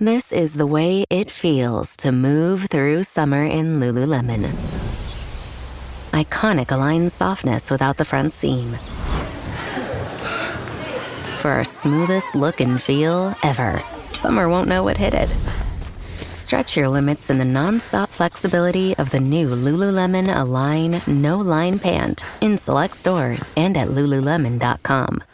This is the way it feels to move through summer in Lululemon. Iconic Align softness without the front seam. For our smoothest look and feel ever, summer won't know what hit it. Stretch your limits in the non-stop flexibility of the new Lululemon Align No-Line Pant in select stores and at Lululemon.com.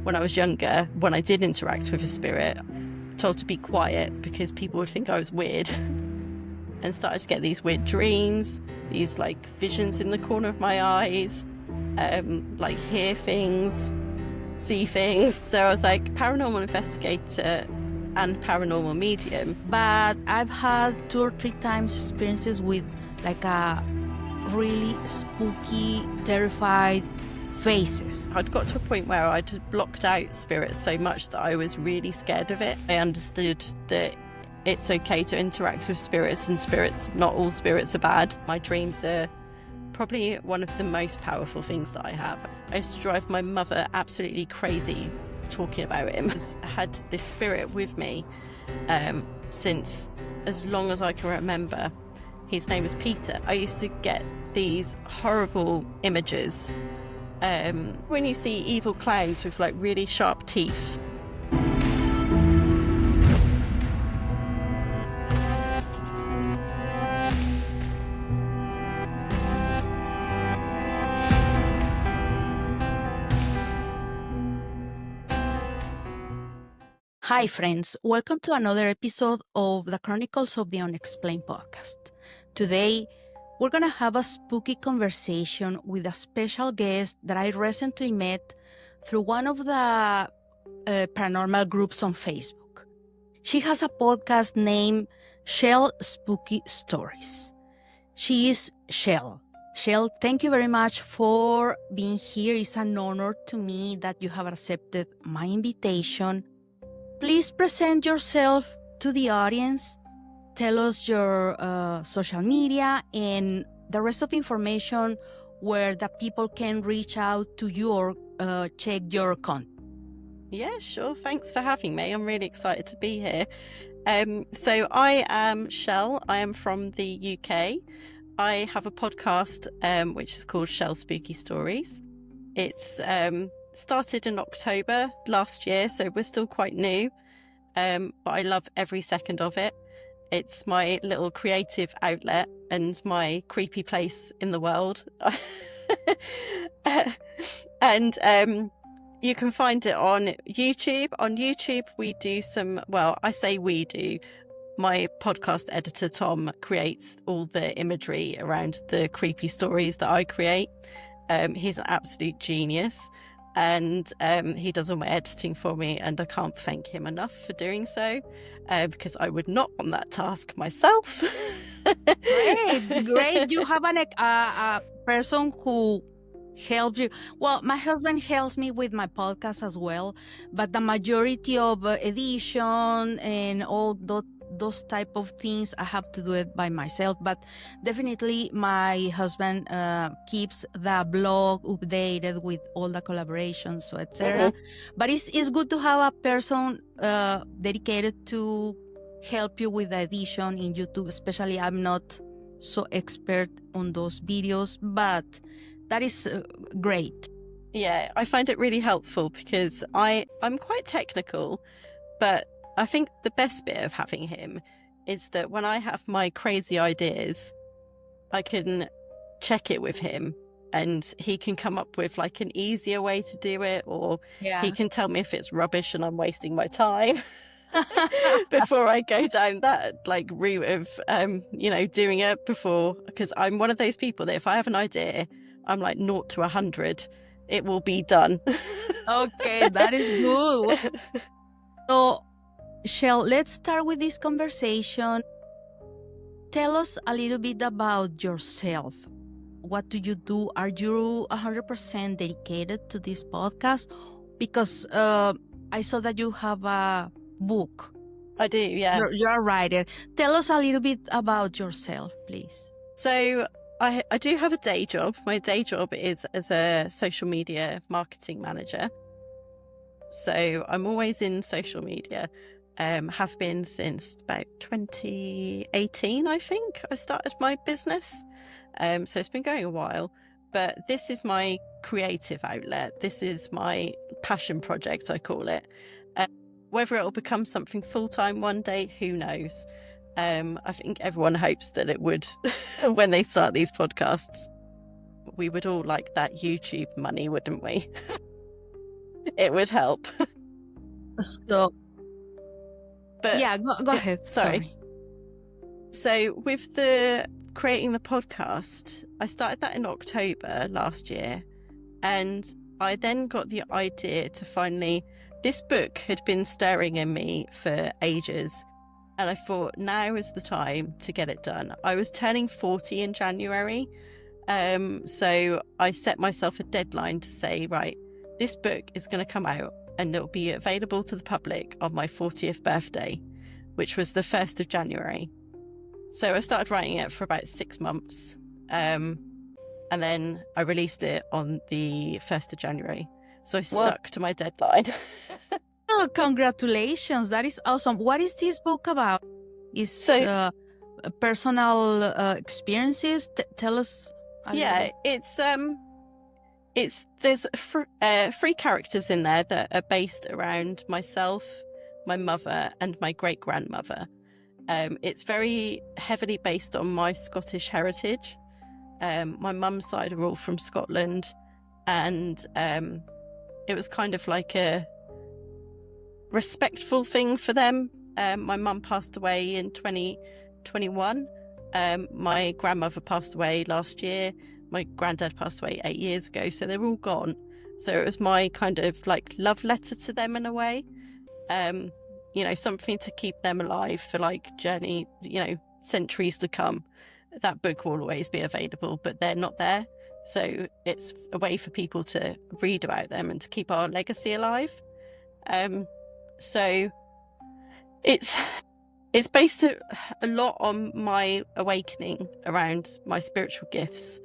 When I was younger, when I did interact with a spirit, told to be quiet because people would think I was weird and started to get these weird dreams, these like visions in the corner of my eyes, like hear things, see things. So I was like paranormal investigator and paranormal medium. But I've had 2 or 3 times experiences with like a really spooky, terrified faces. I'd got to a point where I'd blocked out spirits so much that I was really scared of it. I understood that it's okay to interact with spirits, and not all spirits are bad. My dreams are probably one of the most powerful things that I have. I used to drive my mother absolutely crazy talking about him. I had this spirit with me since as long as I can remember. His name is Peter. I used to get these horrible images. When you see evil clowns with like really sharp teeth. Hi friends, welcome to another episode of the Chronicles of the Unexplained podcast. Today, we're going to have a spooky conversation with a special guest that I recently met through one of the paranormal groups on Facebook. She has a podcast named Shell Spooky Stories. She is Shell. Shell, thank you very much for being here. It's an honor to me that you have accepted my invitation. Please present yourself to the audience. Tell us your social media and the rest of information where the people can reach out to you or check your content. Yeah, sure. Thanks for having me. I'm really excited to be here. So I am Shell. I am from the UK. I have a podcast which is called Shell Spooky Stories. It's started in October last year, so we're still quite new, but I love every second of it. It's my little creative outlet and my creepy place in the world. And you can find it on YouTube. On YouTube, we do I say we do. My podcast editor, Tom, creates all the imagery around the creepy stories that I create. He's an absolute genius. And he does all my editing for me, and I can't thank him enough for doing so, because I would not want that task myself. Great. You have a person who helps you. Well, my husband helps me with my podcast as well, but the majority of edition and all those type of things, I have to do it by myself. But definitely my husband keeps the blog updated with all the collaborations, so etc. But it's good to have a person dedicated to help you with the edition in YouTube. Especially, I'm not so expert on those videos, but that is great. Yeah, I find it really helpful because I'm quite technical, but I think the best bit of having him is that when I have my crazy ideas, I can check it with him and he can come up with like an easier way to do it, or he can tell me if it's rubbish and I'm wasting my time before I go down that like route of, doing it before. Because I'm one of those people that if I have an idea, I'm like 0 to 100, it will be done. Okay, that is good. So, Shell, let's start with this conversation. Tell us a little bit about yourself. What do you do? Are you 100% dedicated to this podcast? Because I saw that you have a book. I do, yeah. You're a writer. Tell us a little bit about yourself, please. So I do have a day job. My day job is as a social media marketing manager. So I'm always in social media. Have been since about 2018, I think. I started my business. So it's been going a while. But this is my creative outlet. This is my passion project, I call it. Whether it'll become something full-time one day, who knows? I think everyone hopes that it would when they start these podcasts. We would all like that YouTube money, wouldn't we? It would help. So, But yeah, go ahead. Sorry. So with the creating the podcast, I started that in October last year, and I then got the idea to finally, this book had been stirring in me for ages, and I thought now is the time to get it done. I was turning 40 in January, so I set myself a deadline to say, right, this book is going to come out and it'll be available to the public on my 40th birthday, which was the 1st of January. So I started writing it for about 6 months, and then I released it on the 1st of January. So I stuck to my deadline. Oh, congratulations. That is awesome. What is this book about? Is personal experiences? Tell us. Yeah, there's 3 characters in there that are based around myself, my mother, and my great-grandmother. It's very heavily based on my Scottish heritage. My mum's side are all from Scotland, and it was kind of like a respectful thing for them. My mum passed away in 2021. My grandmother passed away last year. My granddad passed away 8 years ago, so they're all gone. So it was my kind of like love letter to them in a way. Something to keep them alive for like journey, centuries to come. That book will always be available, but they're not there. So it's a way for people to read about them and to keep our legacy alive. So it's based a lot on my awakening around my spiritual gifts,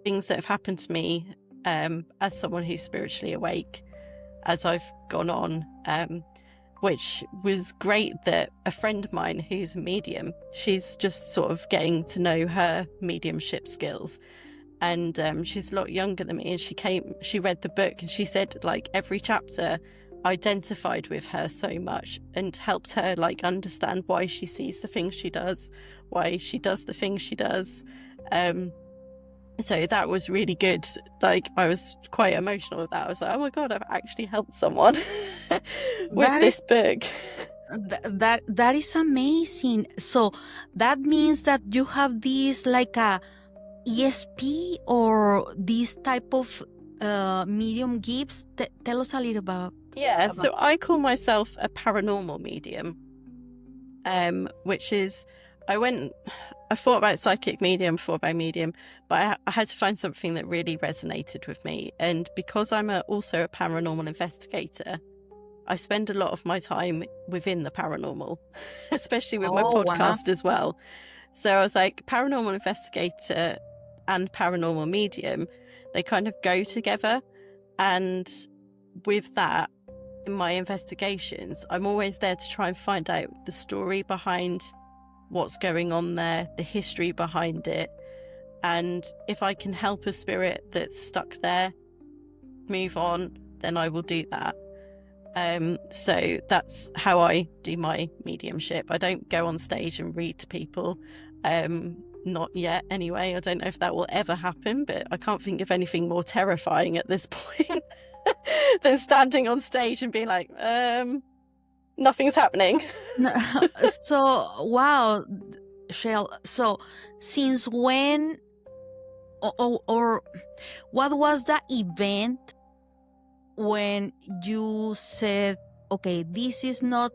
things that have happened to me as someone who's spiritually awake as I've gone on, which was great that a friend of mine who's a medium, she's just sort of getting to know her mediumship skills. And she's a lot younger than me, and she read the book, and she said like every chapter identified with her so much and helped her like understand why she sees the things she does, why she does the things she does. So that was really good. Like I was quite emotional with that. I was like, oh my God, I've actually helped someone with this book. That is amazing. So that means that you have this like a ESP or this type of medium gifts. Tell us a little about. Yeah, so I call myself a paranormal medium, which is, I thought about psychic medium, thought about medium, but I had to find something that really resonated with me. And because I'm also a paranormal investigator, I spend a lot of my time within the paranormal, especially with my podcast as well. So I was like, paranormal investigator and paranormal medium, they kind of go together. And with that, in my investigations, I'm always there to try and find out the story behind what's going on there, the history behind it. And if I can help a spirit that's stuck there move on, then I will do that. So that's how I do my mediumship. I don't go on stage and read to people. Not yet anyway. I don't know if that will ever happen, but I can't think of anything more terrifying at this point than standing on stage and being like, nothing's happening. So, wow, Shell. So, since when or what was the event when you said, okay, this is not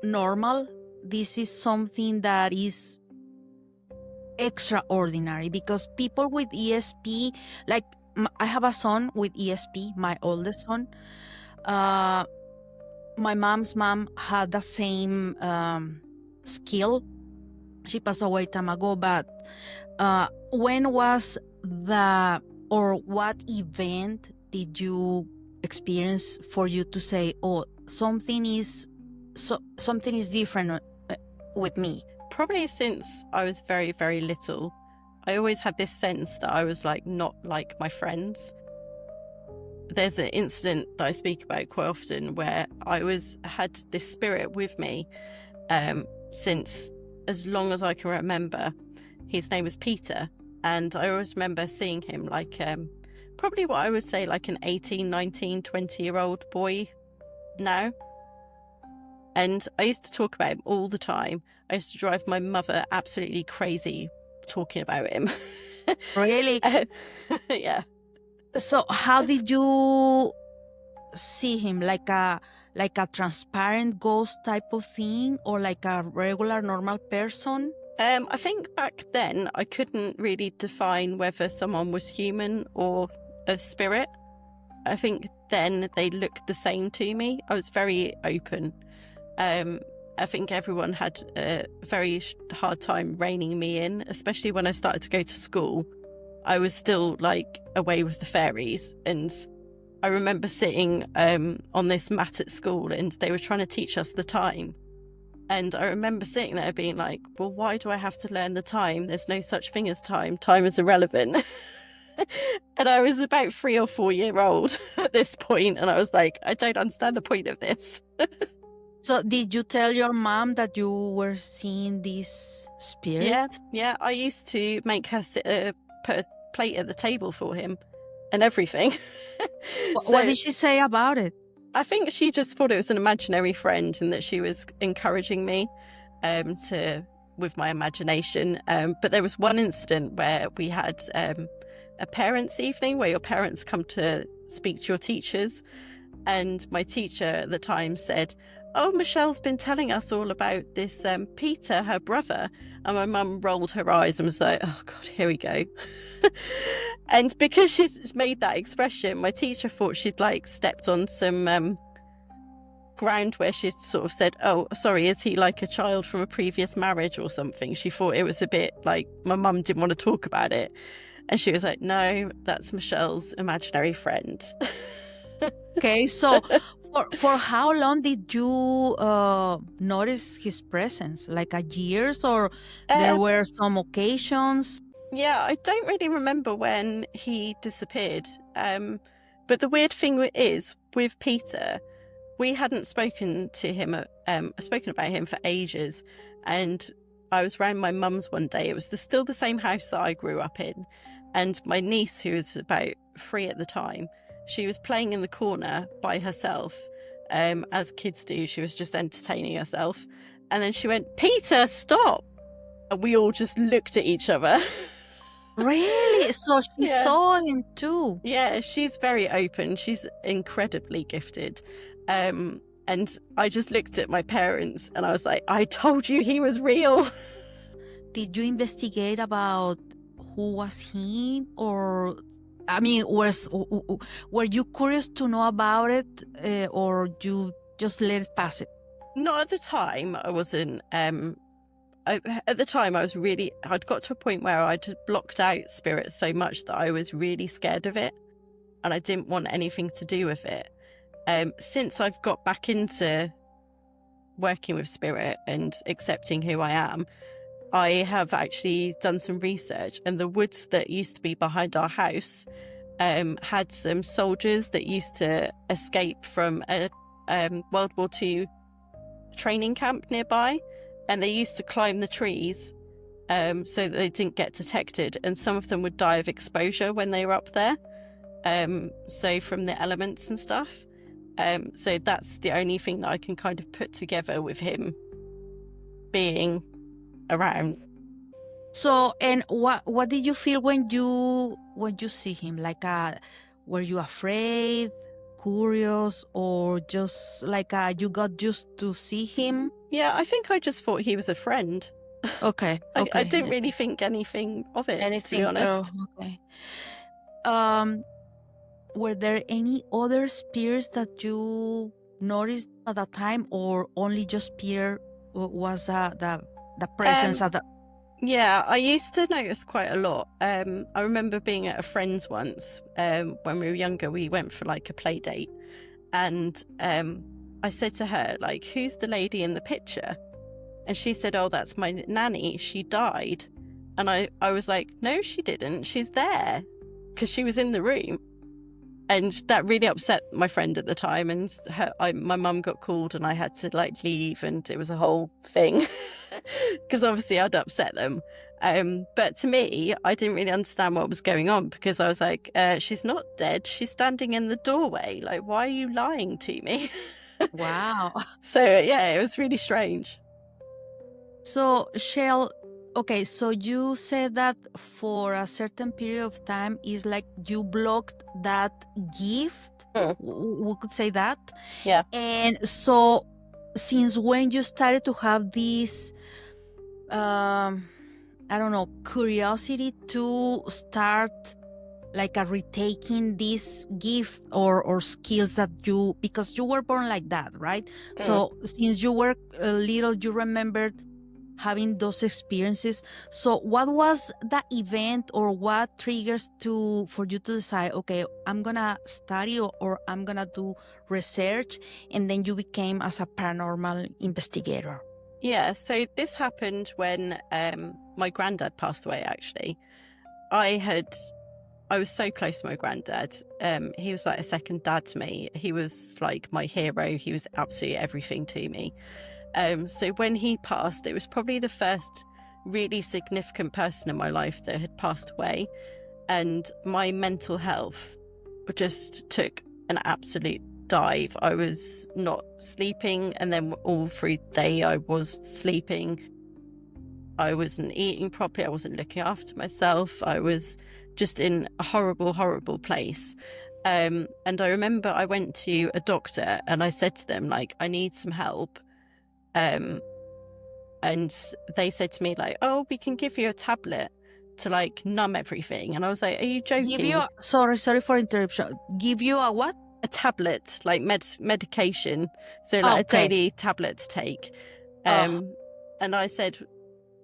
normal, this is something that is extraordinary? Because people with ESP, like I have a son with ESP, my oldest son. My mom's mom had the same skill. She passed away time ago, but when was what event did you experience for you to say, oh, something is different with me? Probably since I was very, very little. I always had this sense that I was like not like my friends. There's an incident that I speak about quite often where I had this spirit with me since as long as I can remember. His name was Peter, and I always remember seeing him like probably what I would say like an 18, 19, 20-year-old boy now. And I used to talk about him all the time. I used to drive my mother absolutely crazy talking about him. Really? Yeah. So how did you see him? Like a transparent ghost type of thing, or like a regular normal person? I think back then I couldn't really define whether someone was human or a spirit. I think then they looked the same to me. I was very open. I think everyone had a very hard time reining me in, especially when I started to go to school. I was still like away with the fairies, and I remember sitting on this mat at school, and they were trying to teach us the time. And I remember sitting there being like, well, why do I have to learn the time? There's no such thing as time. Time is irrelevant. And I was about 3 or 4 years old at this point, and I was like, I don't understand the point of this. So did you tell your mom that you were seeing this spirit? Yeah. I used to make her put a plate at the table for him and everything. What did she say about it? I think she just thought it was an imaginary friend, and that she was encouraging me with my imagination. But there was one incident where we had a parents' evening where your parents come to speak to your teachers. And my teacher at the time said, oh, Michelle's been telling us all about this Peter, her brother. And my mum rolled her eyes and was like, oh, God, here we go. And because she's made that expression, my teacher thought she'd like stepped on some ground where she'd sort of said, oh, sorry, is he like a child from a previous marriage or something? She thought it was a bit like my mum didn't want to talk about it. And she was like, no, that's Michelle's imaginary friend. Okay, so for how long did you notice his presence? Like a years, or there were some occasions? Yeah, I don't really remember when he disappeared. But the weird thing is, with Peter, we hadn't spoken about him for ages. And I was around my mum's one day. It was still the same house that I grew up in. And my niece, who was about 3 at the time, she was playing in the corner by herself. As kids do, she was just entertaining herself. And then she went, Peter, stop! And we all just looked at each other. Really? So she saw him too? Yeah, she's very open. She's incredibly gifted. And I just looked at my parents and I was like, I told you he was real. Did you investigate about who was he? Or, I mean, were you curious to know about it, or you just let it pass it? Not at the time. I wasn't. At the time, I'd got to a point where I'd blocked out spirit so much that I was really scared of it, and I didn't want anything to do with it. Since I've got back into working with spirit and accepting who I am, I have actually done some research, and the woods that used to be behind our house had some soldiers that used to escape from a World War II training camp nearby, and they used to climb the trees so that they didn't get detected, and some of them would die of exposure when they were up there, so from the elements and stuff. So that's the only thing that I can kind of put together with him being around. So, and what did you feel when you see him? Like, were you afraid, curious, or just like you got used to see him? Yeah, I think I just thought he was a friend. Okay. I didn't really think anything of it, to be honest. Oh, okay. Were there any other spirits that you noticed at that time, or only just Peter was the presence at the? Yeah, I used to notice quite a lot. I remember being at a friend's once, when we were younger. We went for like a play date, and I said to her, like, who's the lady in the picture? And she said, oh, that's my nanny. She died. And I was like, no, she didn't. She's there, because she was in the room. And that really upset my friend at the time. And my mum got called and I had to like leave, and it was a whole thing because obviously I'd upset them. But to me, I didn't really understand what was going on, because I was like, she's not dead. She's standing in the doorway. Like, why are you lying to me? Wow. So yeah, it was really strange. So, Shell, okay, so you said that for a certain period of time is like you blocked that gift. We could say that. Yeah. And so, since when you started to have this, I don't know, curiosity to start like a retaking this gift or skills that because you were born like that, right? So since you were little, you remembered having those experiences. So what was the event, or what triggers for you to decide, okay, I'm gonna study or I'm gonna do research, and then you became as a paranormal investigator? Yeah, so this happened when my granddad passed away, actually. I was so close to my granddad. He was like a second dad to me. He was like my hero. He was absolutely everything to me. So when he passed, it was probably the first really significant person in my life that had passed away. And my mental health just took an absolute dive. I was not sleeping, and then all through the day I was sleeping. I wasn't eating properly. I wasn't looking after myself. I was just in a horrible, horrible place. And I remember I went to a doctor and I said to them, like, I need some help. And they said to me, like, oh, we can give you a tablet to like numb everything. And I was like, are you joking? Sorry for interruption. Give you a what? A tablet, like medication. So like a daily tablet to take. And I said,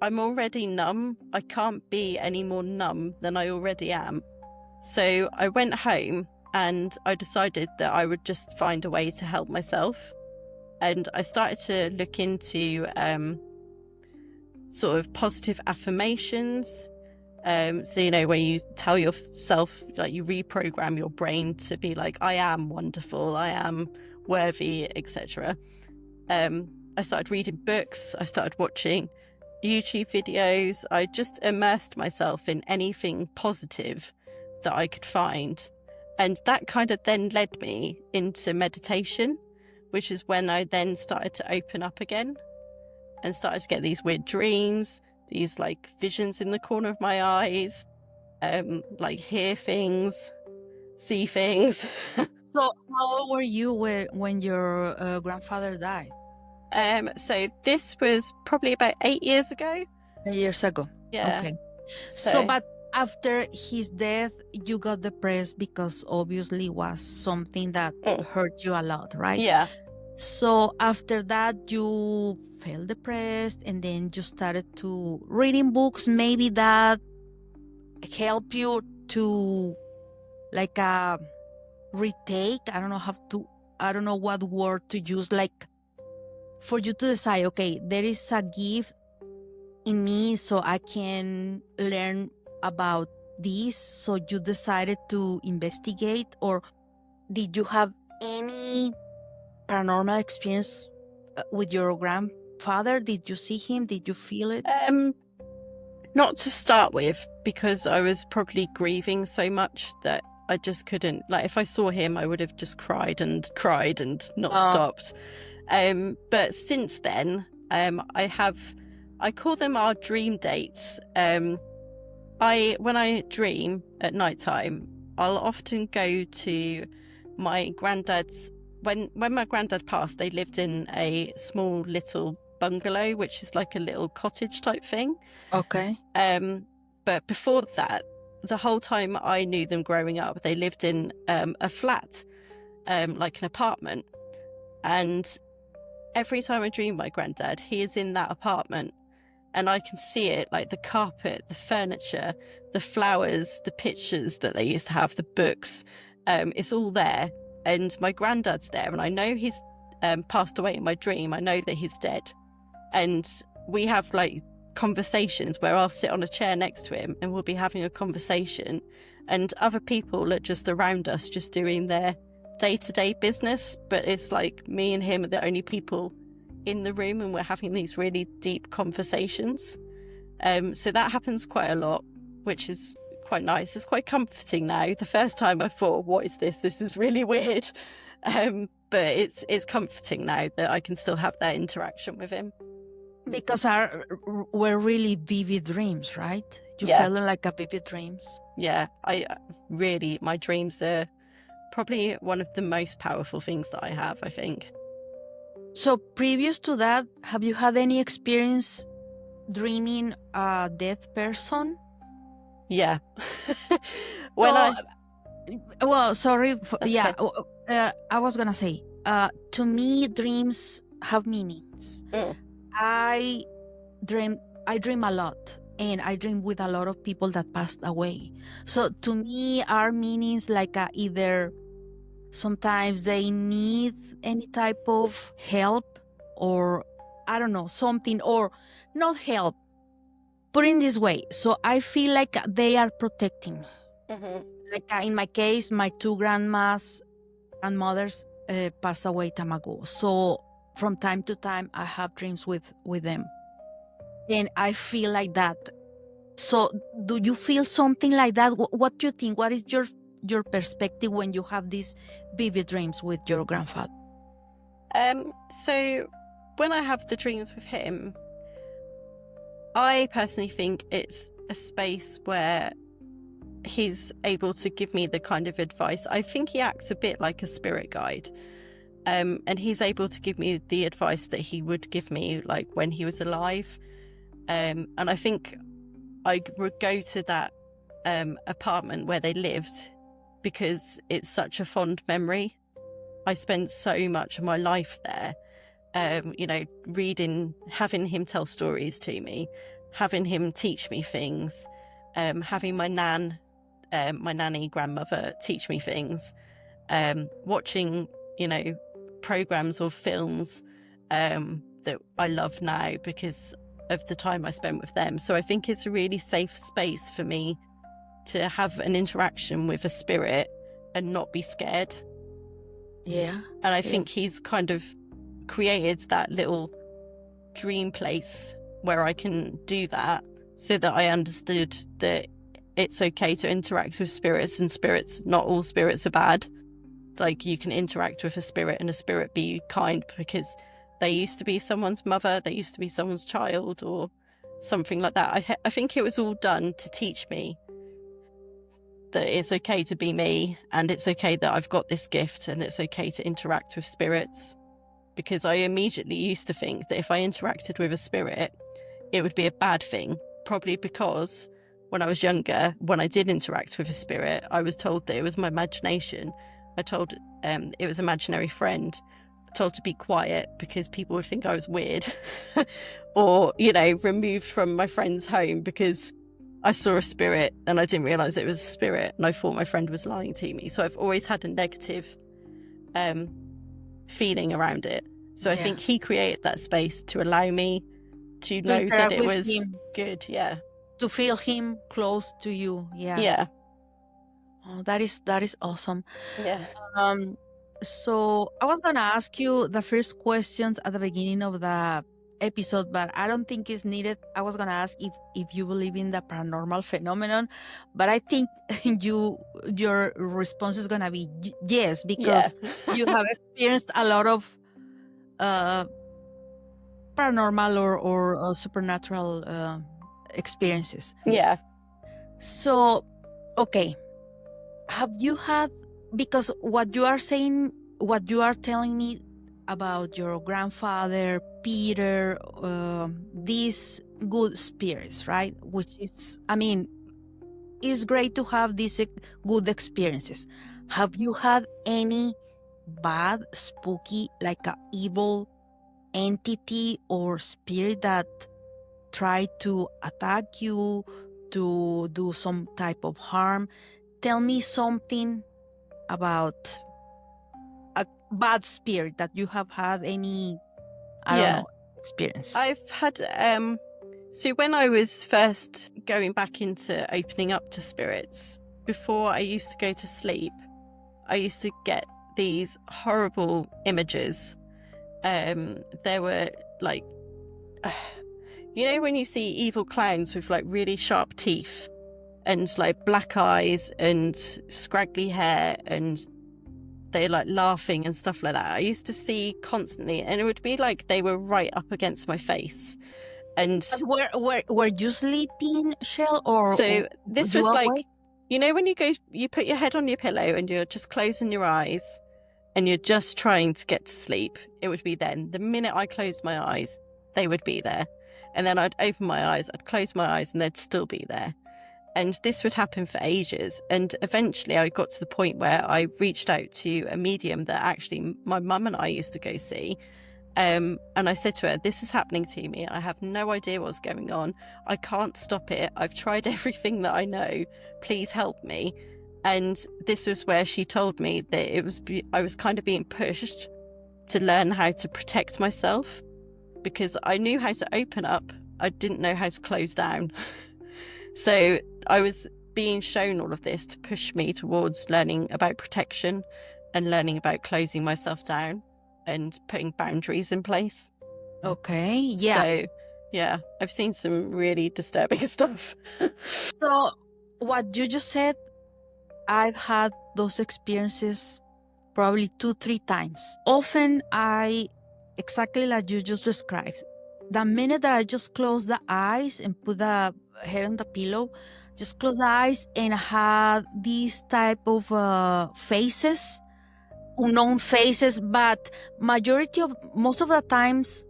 I'm already numb. I can't be any more numb than I already am. So I went home and I decided that I would just find a way to help myself. And I started to look into sort of positive affirmations. So, you know, where you tell yourself, like you reprogram your brain to be like, I am wonderful, I am worthy, etc. I started reading books. I started watching YouTube videos. I just immersed myself in anything positive that I could find. And that kind of then led me into meditation, which is when I then started to open up again and started to get these weird dreams, these like visions in the corner of my eyes, like hear things, see things. So how old were you when your grandfather died? So this was probably about 8 years ago. 8 years ago. Yeah. Okay. So but after his death, you got depressed because obviously it was something that hurt you a lot, right? Yeah. So after that, you felt depressed, and then you started to reading books, maybe that help you to like retake. I don't know what word to use, like for you to decide, okay, there is a gift in me, so I can learn about this. So you decided to investigate, or did you have any paranormal experience with your grandfather? Did you see him? Did you feel it? Not to start with, because I was probably grieving so much that I just couldn't, like, if I saw him, I would have just cried and not stopped. But since then, I call them our dream dates. When I dream at nighttime, I'll often go to my granddad's. When my granddad passed, they lived in a small little bungalow, which is like a little cottage type thing. Okay. But before that, the whole time I knew them growing up, they lived in a flat, like an apartment. And every time I dream my granddad, he is in that apartment. and I can see it, like the carpet, the furniture, the flowers, the pictures that they used to have, the books. It's all there. And my granddad's there, and I know he's passed away in my dream. I know that he's dead. And we have like conversations where I'll sit on a chair next to him and we'll be having a conversation, and other people are just around us just doing their day-to-day business, but it's like me and him are the only people in the room, and we're having these really deep conversations. So that happens quite a lot, which is quite nice. It's quite comforting now. The first time I thought, what is this? This is really weird. But it's comforting now that I can still have that interaction with him. Because were really vivid dreams, right? You Yeah. felt like a vivid dreams. Yeah, my dreams are probably one of the most powerful things that I have, I think. So previous to that, have you had any experience dreaming a dead person? Yeah. Well, sorry. Yeah, okay. I was gonna say, to me, dreams have meanings. I dream a lot, and I dream with a lot of people that passed away. So to me, our meanings like either sometimes they need any type of help, or I don't know, something, or not help. Put it this way, so I feel like they are protecting me. Mm-hmm. Like in my case, my two grandmothers passed away time ago. So from time to time, I have dreams with them. And I feel like that. So do you feel something like that? What do you think? What is your perspective when you have these vivid dreams with your grandfather? So when I have the dreams with him, I personally think it's a space where he's able to give me the kind of advice. I think he acts a bit like a spirit guide. And he's able to give me the advice that he would give me like when he was alive. And I think I would go to that apartment where they lived because it's such a fond memory. I spent so much of my life there, reading, having him tell stories to me, having him teach me things, having my nanny grandmother teach me things, watching, programs or films that I love now because of the time I spent with them. So I think it's a really safe space for me to have an interaction with a spirit and not be scared. Yeah. And I think he's kind of created that little dream place where I can do that, so that I understood that it's okay to interact with spirits, and not all spirits are bad. Like, you can interact with a spirit and a spirit be kind because they used to be someone's mother, they used to be someone's child, or something like that. I think it was all done to teach me that it's okay to be me, and it's okay that I've got this gift, and it's okay to interact with spirits. Because I immediately used to think that if I interacted with a spirit, it would be a bad thing. Probably because when I was younger, when I did interact with a spirit, I was told that it was my imagination. I told it was an imaginary friend. Told to be quiet because people would think I was weird. Or, removed from my friend's home because I saw a spirit and I didn't realise it was a spirit and I thought my friend was lying to me. So I've always had a negative feeling around it. So I think he created that space to allow me to know that it was good. Yeah. To feel him close to you. Yeah. Yeah. Oh, that is awesome. Yeah. So I was gonna ask you the first questions at the beginning of the episode, but I don't think it's needed. I was gonna ask if you believe in the paranormal phenomenon, but I think your response is gonna be yes, because you have experienced a lot of paranormal or supernatural experiences. Yeah. So, okay, have you had, because what you are telling me about your grandfather, Peter, these good spirits, right? Which is, it's great to have these good experiences. Have you had any bad, spooky, like a evil entity or spirit that try to attack you, to do some type of harm. Tell me something about a bad spirit that you have had any, I don't know, experience. I've had, so when I was first going back into opening up to spirits, before I used to go to sleep, I used to get these horrible images. There were like, you know, when you see evil clowns with like really sharp teeth and like black eyes and scraggly hair, and they're like laughing and stuff like that. I used to see constantly, and it would be like they were right up against my face. And were you sleeping, Shell, or so this was like, awake? you know, when you put your head on your pillow and you're just closing your eyes and you're just trying to get to sleep, it would be then. The minute I closed my eyes, they would be there. And then I'd open my eyes, I'd close my eyes, and they'd still be there. And this would happen for ages. And eventually I got to the point where I reached out to a medium that actually my mum and I used to go see. And I said to her, this is happening to me. I have no idea what's going on. I can't stop it. I've tried everything that I know. Please help me. And this was where she told me that I was kind of being pushed to learn how to protect myself, because I knew how to open up. I didn't know how to close down. So I was being shown all of this to push me towards learning about protection and learning about closing myself down and putting boundaries in place. Okay, yeah. So, yeah, I've seen some really disturbing stuff. So what you just said, I've had those experiences probably 2-3 times. Often exactly like you just described. The minute that I just close the eyes and put the head on the pillow, just close the eyes and had these type of faces, unknown faces, but most of the times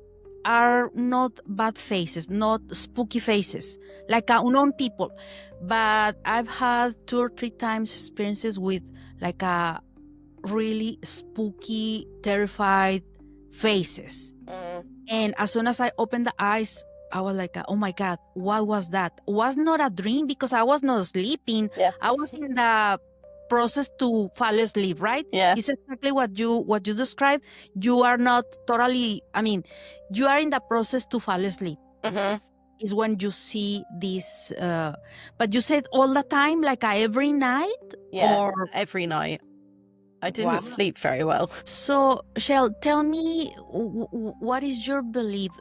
are not bad faces, not spooky faces, like unknown people. But I've had 2 or 3 times experiences with like a really spooky, terrified faces. And as soon as I opened the eyes, I was like, oh my God, what was that? It was not a dream because I was not sleeping. Yeah. I was in the process to fall asleep, right? Yeah. It's exactly what you described. You are not totally, you are in the process to fall asleep. Mm-hmm. Is when you see this, but you said all the time, like every night? Yeah, or every night. I didn't Wow. sleep very well. So, Shell, tell me, what is your belief?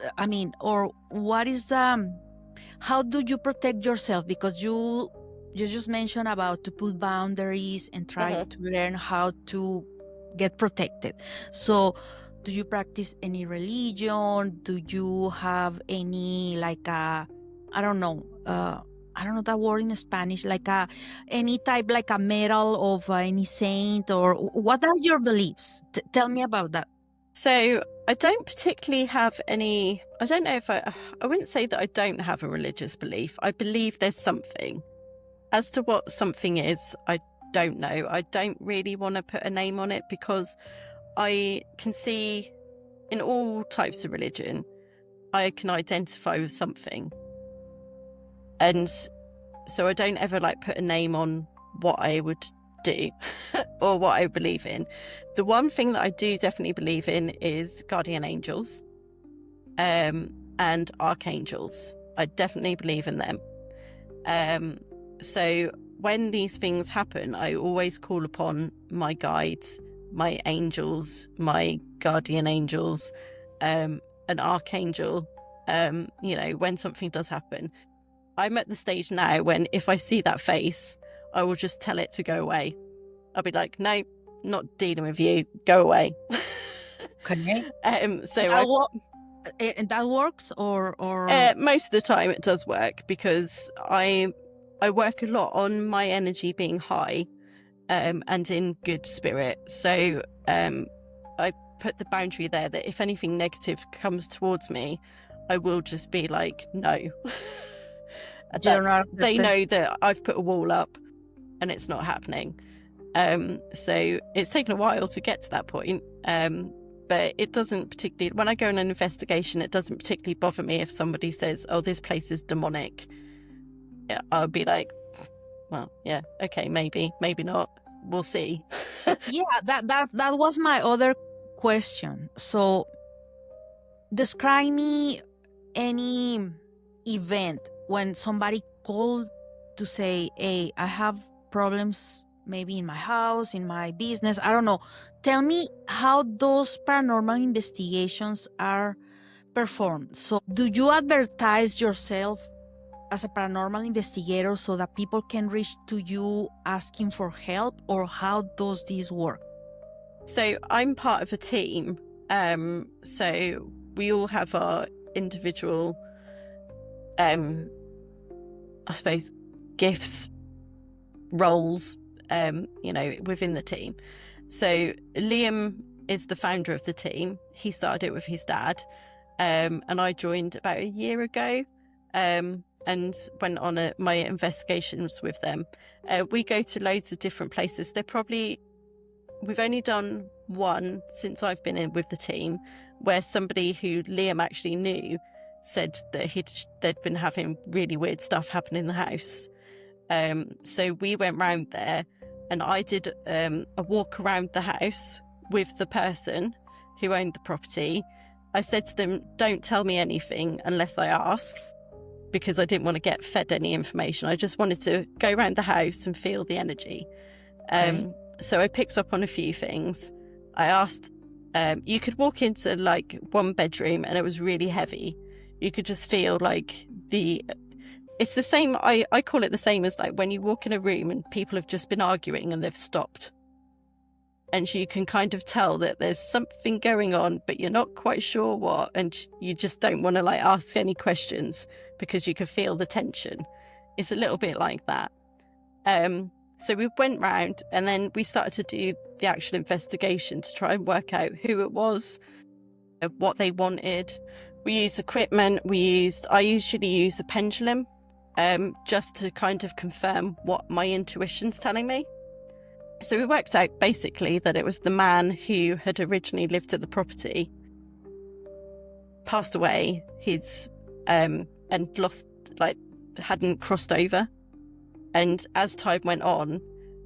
Or what is how do you protect yourself? Because you just mentioned about to put boundaries and try to learn how to get protected. So, do you practice any religion? Do you have any, like I don't know the word in Spanish, like any type, like a medal of any saint, or what are your beliefs? Tell me about that. So I don't particularly have any, I don't know if I wouldn't say that I don't have a religious belief. I believe there's something. As to what something is, I don't know. I don't really want to put a name on it, because I can see in all types of religion, I can identify with something. And so I don't ever put a name on what I would do or what I believe in. The one thing that I do definitely believe in is guardian angels and archangels. I definitely believe in them. So when these things happen, I always call upon my guides, my angels, my guardian angels, an archangel, when something does happen. I'm at the stage now when if I see that face, I will just tell it to go away. I'll be like, no, not dealing with you, go away. Okay. And that works, or most of the time it does work, because I work a lot on my energy being high and in good spirit. So I put the boundary there that if anything negative comes towards me, I will just be like, no. They know that I've put a wall up and it's not happening. So it's taken a while to get to that point. But it doesn't particularly, when I go on an investigation, it doesn't particularly bother me if somebody says, oh, this place is demonic. I'll be like, well, yeah, okay, maybe not. We'll see. Yeah, that was my other question. So describe me any event when somebody called to say, hey, I have problems maybe in my house, in my business, I don't know. Tell me how those paranormal investigations are performed. So do you advertise yourself as a paranormal investigator so that people can reach to you asking for help, or how does this work? So I'm part of a team. So we all have our individual, I suppose, gifts, roles, within the team. So Liam is the founder of the team. He started it with his dad. And I joined about a year ago. And went on my investigations with them. We go to loads of different places. We've only done one since I've been in with the team, where somebody who Liam actually knew said that they'd been having really weird stuff happen in the house. So we went round there, and I did a walk around the house with the person who owned the property. I said to them, don't tell me anything unless I ask, because I didn't want to get fed any information. I just wanted to go around the house and feel the energy. Okay. So I picked up on a few things. I asked, you could walk into like one bedroom and it was really heavy. You could just feel like it's the same, I call it the same as like when you walk in a room and people have just been arguing and they've stopped. And you can kind of tell that there's something going on, but you're not quite sure what, and you just don't want to like ask any questions because you can feel the tension. It's a little bit like that. So we went round, and then we started to do the actual investigation to try and work out who it was, what they wanted. We used equipment. I usually use a pendulum, just to kind of confirm what my intuition's telling me. So we worked out basically that it was the man who had originally lived at the property, passed away, and hadn't crossed over. And as time went on,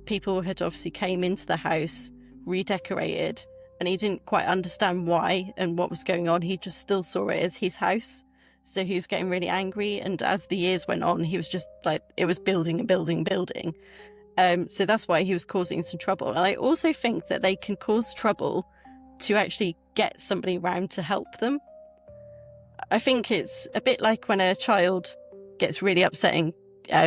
people had obviously came into the house, redecorated, and he didn't quite understand why and what was going on. He just still saw it as his house. So he was getting really angry. And as the years went on, he was just like, it was building and building, building. So that's why he was causing some trouble. And I also think that they can cause trouble to actually get somebody around to help them. I think it's a bit like when a child gets really upsetting,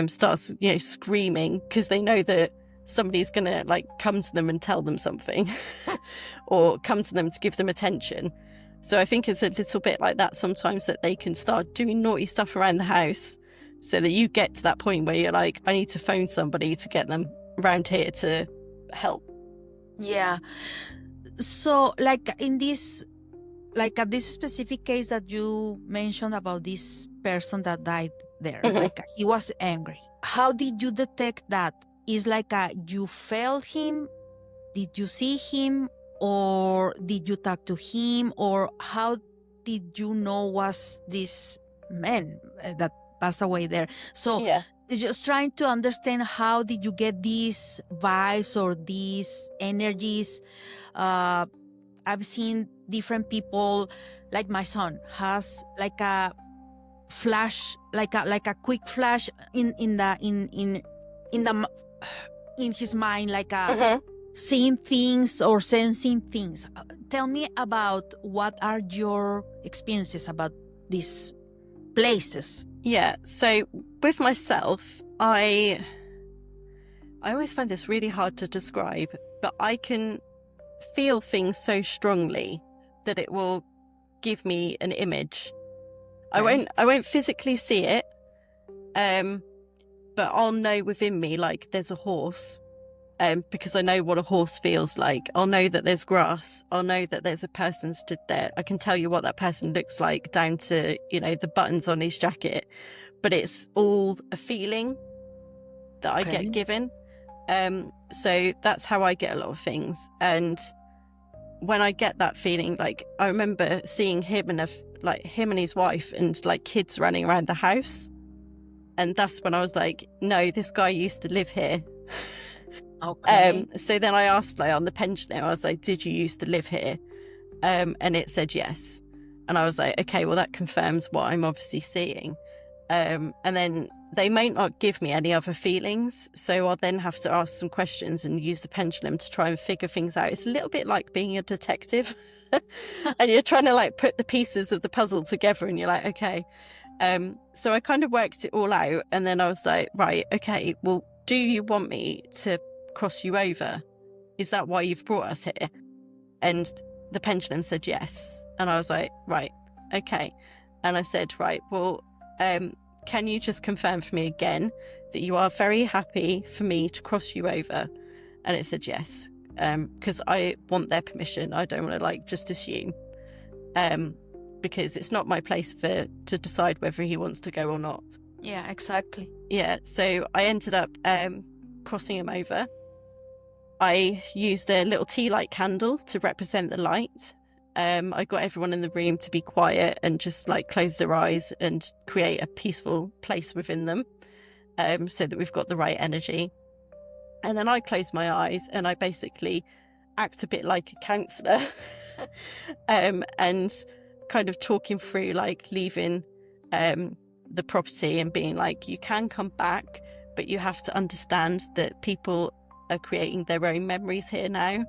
starts, screaming because they know that somebody's going to like come to them and tell them something or come to them to give them attention. So I think it's a little bit like that sometimes, that they can start doing naughty stuff around the house, so that you get to that point where you're like, I need to phone somebody to get them around here to help. Yeah. So like at this specific case that you mentioned about this person that died there, Mm-hmm. like he was angry. How did you detect that? Is like you felt him? Did you see him? Or did you talk to him? Or how did you know was this man that passed away there? So Yeah. just trying to understand, how did you get these vibes or these energies? I've seen different people, like my son has like a flash, like a quick flash in his mind, like a seeing things or sensing things. Tell me about what are your experiences about these places. Yeah. So with myself, I always find this really hard to describe, but I can feel things so strongly that it will give me an image. Okay. I won't physically see it, but I'll know within me, like there's a horse, because I know what a horse feels like. I'll know that there's grass. I'll know that there's a person stood there. I can tell you what that person looks like down to, the buttons on his jacket, but it's all a feeling that I get given. So that's how I get a lot of things. And when I get that feeling, like I remember seeing him and him and his wife and like kids running around the house, and that's when I was like, no, this guy used to live here. Okay. So then I asked, like, on the pendulum, I was like, did you used to live here? And it said yes. And I was like, okay, well, that confirms what I'm obviously seeing. And then they may not give me any other feelings, so I'll then have to ask some questions and use the pendulum to try and figure things out. It's a little bit like being a detective and you're trying to like put the pieces of the puzzle together, and you're like, okay. So I kind of worked it all out, and then I was like, right, okay, well, do you want me to cross you over? Is that why you've brought us here? And the pendulum said yes. And I was like, right, okay. And I said, right, well, can you just confirm for me again that you are very happy for me to cross you over? And it said yes, because I want their permission. I don't want to like just assume, because it's not my place to decide whether he wants to go or not. Yeah, exactly. Yeah, so I ended up crossing him over. I used a little tea light candle to represent the light. I got everyone in the room to be quiet and just like close their eyes and create a peaceful place within them, so that we've got the right energy. And then I closed my eyes and I basically act a bit like a counsellor, and kind of talking through like leaving the property and being like, you can come back, but you have to understand that people are creating their own memories here now.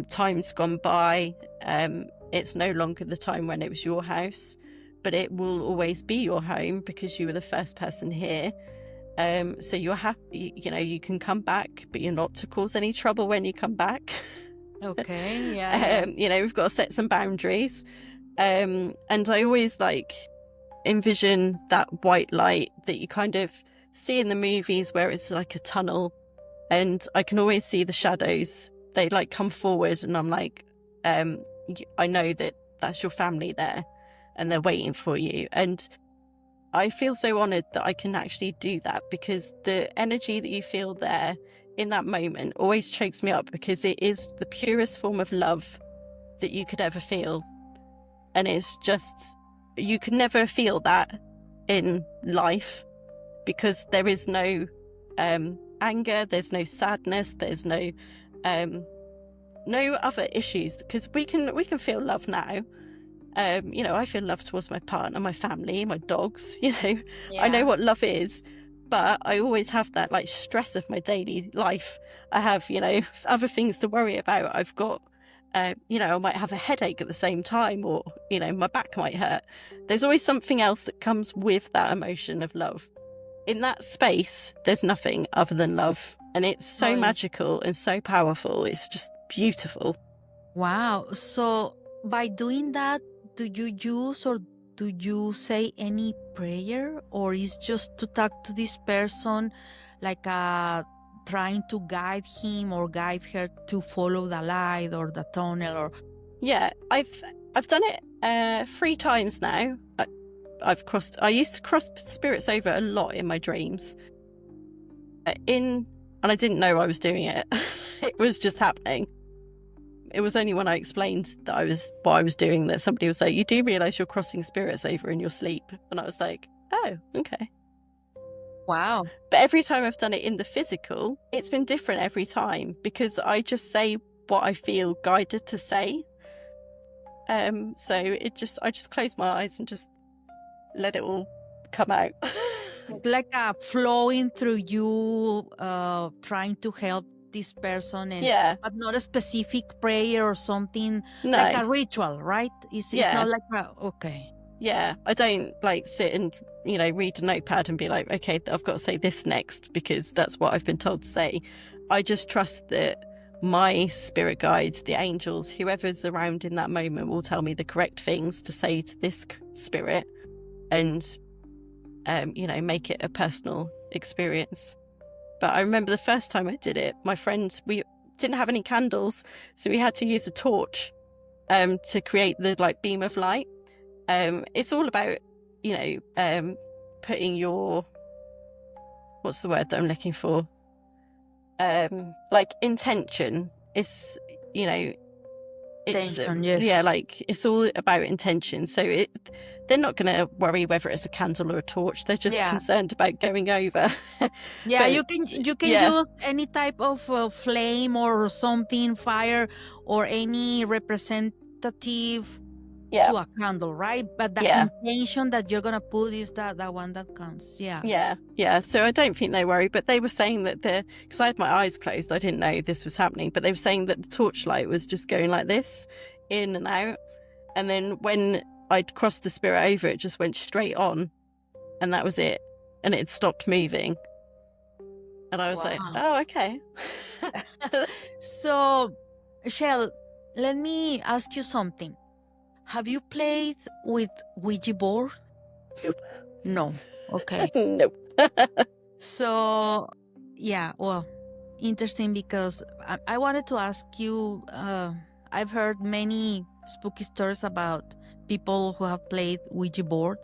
Time's gone by. It's no longer the time when it was your house, but it will always be your home because you were the first person here. So you're happy, you can come back, but you're not to cause any trouble when you come back. Okay, yeah. We've got to set some boundaries. And I always like envision that white light that you kind of see in the movies where it's like a tunnel, and I can always see the shadows. They like come forward, and I'm like, I know that that's your family there and they're waiting for you. And I feel so honoured that I can actually do that, because the energy that you feel there in that moment always chokes me up, because it is the purest form of love that you could ever feel. And it's just, you can never feel that in life, because there is no anger, there's no sadness, there's no other issues, because we can feel love now. I feel love towards my partner, my family, my dogs. Yeah. I know what love is, but I always have that like stress of my daily life. I have other things to worry about. I've got I might have a headache at the same time, or my back might hurt. There's always something else that comes with that emotion of love. In that space, there's nothing other than love. And it's so magical and so powerful. It's just beautiful. Wow. So by doing that, do you use or do you say any prayer, or is just to talk to this person, like trying to guide him or guide her to follow the light or the tunnel? Or yeah, I've done it 3 times now. I used to cross spirits over a lot in my dreams. And I didn't know I was doing it. It was just happening. It was only when I explained what I was doing that somebody was like, you do realise you're crossing spirits over in your sleep? And I was like, oh, okay. wow. But every time I've done it in the physical, it's been different every time, because I just say what I feel guided to say. So I just close my eyes and just let it all come out. Like flowing through you, trying to help this person, and but not a specific prayer or something. No. Like a ritual, right? It's not like okay. Yeah, I don't like sit and read a notepad and be like, okay, I've got to say this next because that's what I've been told to say. I just trust that my spirit guides, the angels, whoever's around in that moment will tell me the correct things to say to this spirit, and make it a personal experience. But I remember the first time I did it, my friends, we didn't have any candles, so we had to use a torch to create the beam of light. It's all about putting your, what's the word that I'm looking for, intention is Intention, yes. Yeah, like it's all about intention. So they're not going to worry whether it's a candle or a torch. They're just concerned about going over. Yeah, But, you can use any type of flame or something, fire, or any representative to a candle, right? But the intention that you're gonna put is the one that counts. Yeah. So I don't think they worry, but they were saying that because I had my eyes closed, I didn't know this was happening, but they were saying that the torchlight was just going like this, in and out, and then when I'd crossed the spirit over, it just went straight on, and that was it, and it stopped moving, and I was like, oh, okay. So, Shell, let me ask you something. Have you played with Ouija board? No. Okay. Nope. So, yeah, well, interesting, because I wanted to ask you, I've heard many spooky stories about people who have played Ouija board.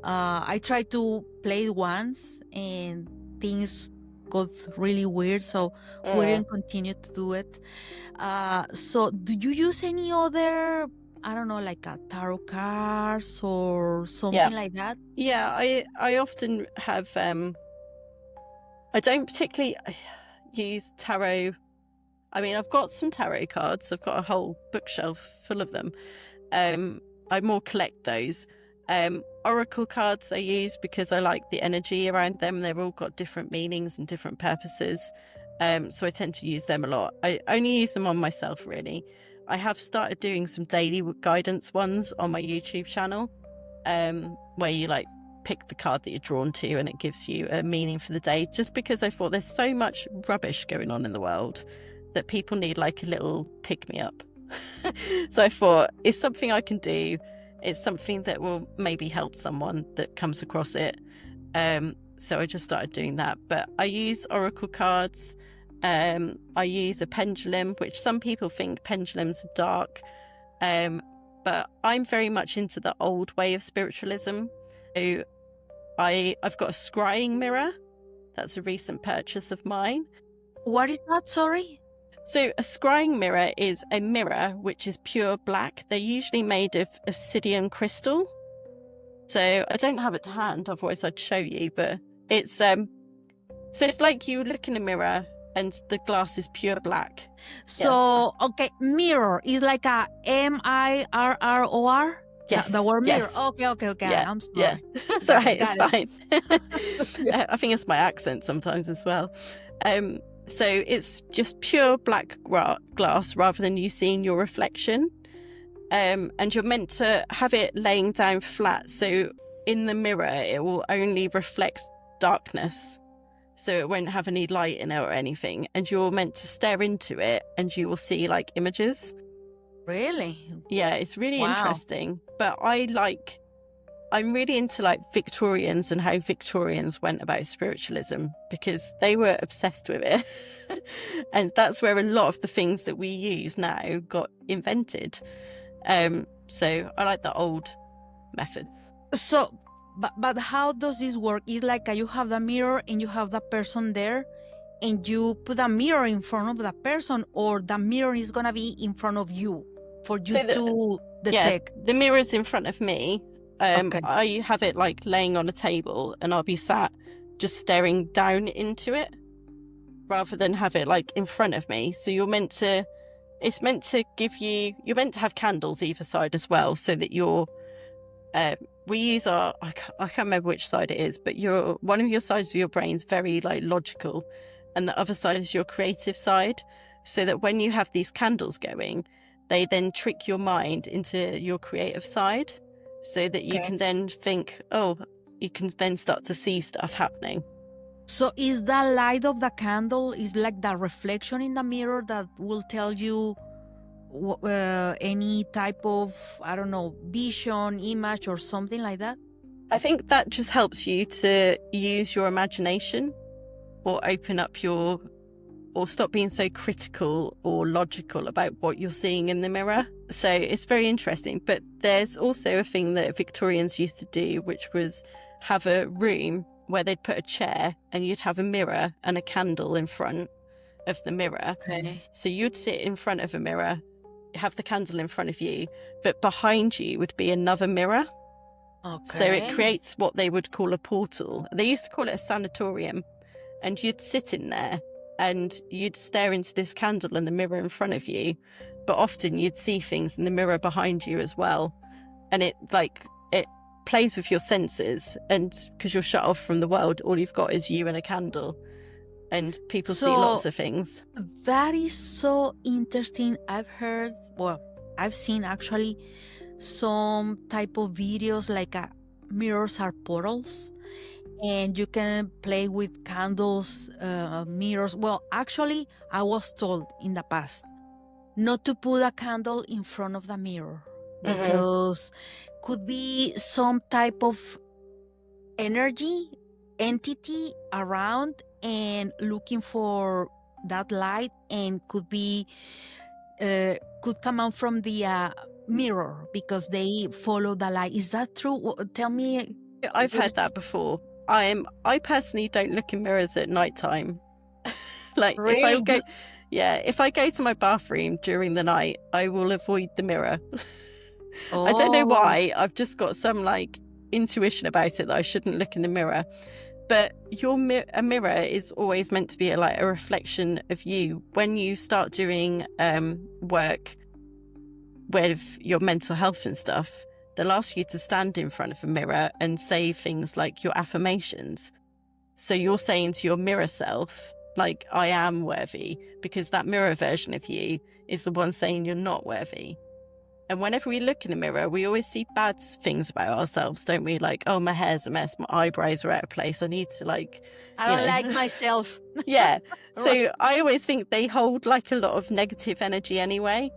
I tried to play it once and things got really weird, so we didn't continue to do it. So do you use any other, I don't know, like a tarot cards or something like that? Yeah, I often have, I don't particularly use tarot. I mean, I've got some tarot cards. I've got a whole bookshelf full of them. I more collect those. Oracle cards I use because I like the energy around them. They've all got different meanings and different purposes. So I tend to use them a lot. I only use them on myself, really. I have started doing some daily guidance ones on my YouTube channel, where you like pick the card that you're drawn to and it gives you a meaning for the day, just because I thought there's so much rubbish going on in the world that people need like a little pick-me-up. So I thought it's something I can do. It's something that will maybe help someone that comes across it. So I just started doing that. But I use oracle cards. I use a pendulum, which some people think pendulums are dark. But I'm very much into the old way of spiritualism. So I've got a scrying mirror. That's a recent purchase of mine. What is that? Sorry? So a scrying mirror is a mirror which is pure black. They're usually made of obsidian crystal. So I don't have it to hand, otherwise I'd show you. But it's so it's like you look in a mirror and the glass is pure black. So okay, mirror is like a mirror. Yes, the word mirror. Yes. Okay. Yeah, I'm sorry. Yeah. It's all right. It's fine. I think it's my accent sometimes as well. So it's just pure black glass rather than you seeing your reflection. And you're meant to have it laying down flat. So in the mirror, it will only reflect darkness. So it won't have any light in it or anything. And you're meant to stare into it and you will see like images. Really? Yeah, it's really interesting. But I'm really into like Victorians and how Victorians went about spiritualism, because they were obsessed with it. And that's where a lot of the things that we use now got invented. So I like the old method. So, but how does this work? It's like you have the mirror and you have the person there and you put a mirror in front of the person, or the mirror is going to be in front of you for you to detect? Yeah, the mirror's in front of me. I have it like laying on a table and I'll be sat just staring down into it rather than have it like in front of me. So you're meant to have candles either side as well, so that we use I can't remember which side it is, but one of your sides of your brain's very like logical and the other side is your creative side, so that when you have these candles going, they then trick your mind into your creative side, so that you can then think, you can then start to see stuff happening. So is the light of the candle is like the reflection in the mirror that will tell you any type of, I don't know, vision, image or something like that? I think that just helps you to use your imagination, or open up or stop being so critical or logical about what you're seeing in the mirror. So it's very interesting. But there's also a thing that Victorians used to do, which was have a room where they'd put a chair and you'd have a mirror and a candle in front of the mirror. Okay. So you'd sit in front of a mirror have the candle in front of you, but behind you would be another mirror. Okay. So it creates what they would call a portal. They used to call it a sanatorium. And you'd sit in there and you'd stare into this candle and the mirror in front of you. But often you'd see things in the mirror behind you as well. And it plays with your senses. And because you're shut off from the world, all you've got is you and a candle. And people see lots of things. That is so interesting. I've seen actually some type of videos like mirrors are portals. And you can play with candles, mirrors. Well, actually, I was told in the past not to put a candle in front of the mirror because could be some type of entity around and looking for that light, and could come out from the mirror because they follow the light. Is that true? Tell me. I've heard that before. I personally don't look in mirrors at nighttime. Like really? if I go to my bathroom during the night, I will avoid the mirror. Oh. I don't know why. I've just got some like intuition about it that I shouldn't look in the mirror. But a mirror is always meant to be a reflection of you. When you start doing work with your mental health and stuff, they'll ask you to stand in front of a mirror and say things like your affirmations. So you're saying to your mirror self, like, I am worthy, because that mirror version of you is the one saying you're not worthy. And whenever we look in the mirror, we always see bad things about ourselves, don't we? Like, oh, my hair's a mess, my eyebrows are out of place, I need to I don't like myself. Yeah. So I always think they hold like a lot of negative energy anyway,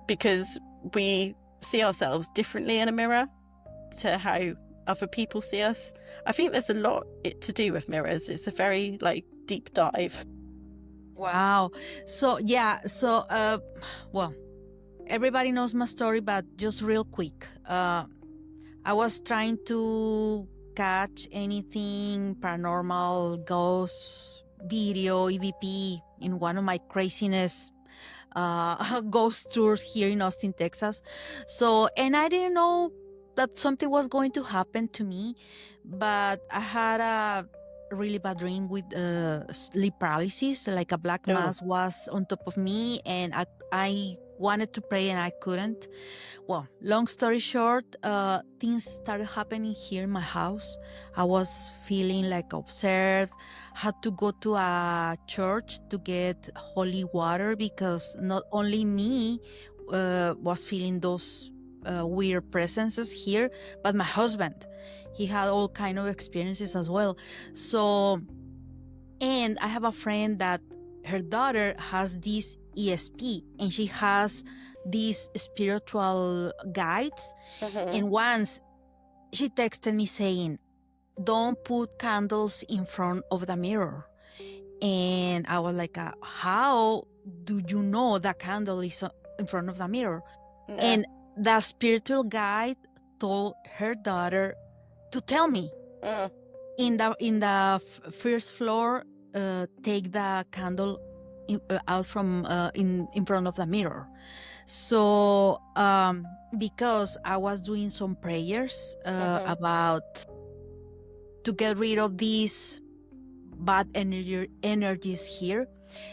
because we see ourselves differently in a mirror to how other people see us. I think there's a lot to do with mirrors. It's a very deep dive. Wow. So well, everybody knows my story, but just real quick, I was trying to catch anything paranormal, ghost video, EVP in one of my craziness ghost tours here in Austin, Texas. And I didn't know that something was going to happen to me, but I had a really bad dream with sleep paralysis. Like a black mass was on top of me, and I wanted to pray and I couldn't. Well, long story short, things started happening here in my house. I was feeling observed, had to go to a church to get holy water because not only me was feeling those weird presences here, but my husband. He had all kind of experiences as well. And I have a friend that her daughter has this ESP, and she has these spiritual guides. And once she texted me saying, don't put candles in front of the mirror. And I was like, how do you know the candle is in front of the mirror? And the spiritual guide told her daughter to tell me in the first floor, take the candle out from in front of the mirror. So because I was doing some prayers about to get rid of these bad energies here,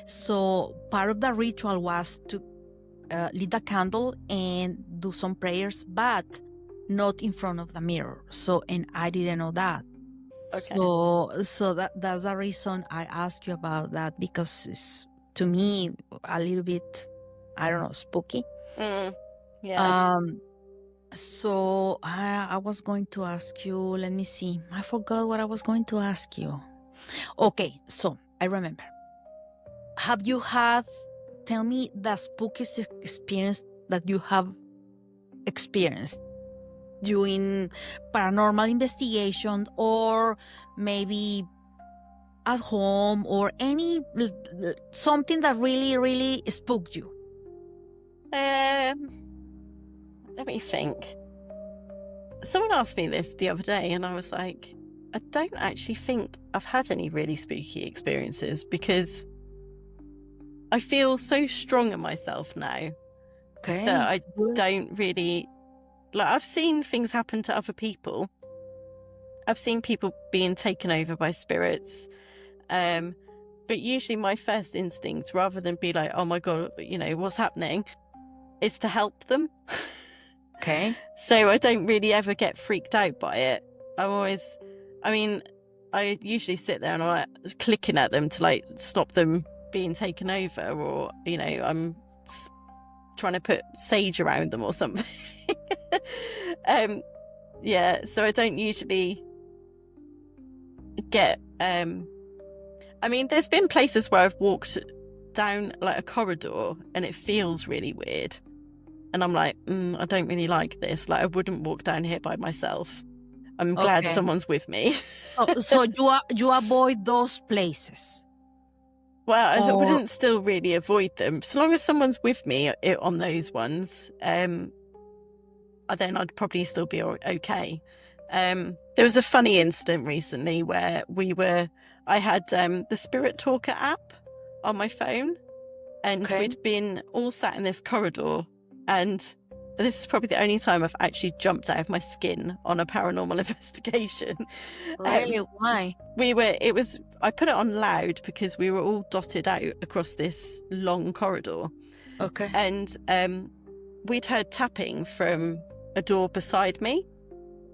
so part of the ritual was to lit the candle and do some prayers, but not in front of the mirror. And I didn't know that. Okay. So that's the reason I ask you about that, because it's, to me, a little bit, I don't know, spooky. Yeah. So I was going to ask you, let me see. I forgot what I was going to ask you. Okay, so I remember. Have you had, tell me the spookiest experience that you have experienced doing paranormal investigation, or maybe at home, or something that really, really spooked you? Let me think. Someone asked me this the other day, and I was like, I don't actually think I've had any really spooky experiences, because I feel so strong in myself now Okay. that I Good. don't really like. I've seen things happen to other people. I've seen people being taken over by spirits. But usually my first instinct, rather than be like, oh my God, what's happening, is to help them. Okay. So I don't really ever get freaked out by it. I usually sit there and I'm like clicking at them to like stop them being taken over, or, I'm trying to put sage around them or something. Yeah, so I don't usually get there's been places where I've walked down like a corridor and it feels really weird, and I'm like, I don't really like this. Like, I wouldn't walk down here by myself. I'm glad someone's with me. So you avoid those places. Well, I wouldn't still really avoid them. So long as someone's with me on those ones, then I'd probably still be okay. There was a funny incident recently where I had the Spirit Talker app on my phone, and we'd been all sat in this corridor, and this is probably the only time I've actually jumped out of my skin on a paranormal investigation. Really? Why? I put it on loud because we were all dotted out across this long corridor. Okay. And we'd heard tapping from a door beside me.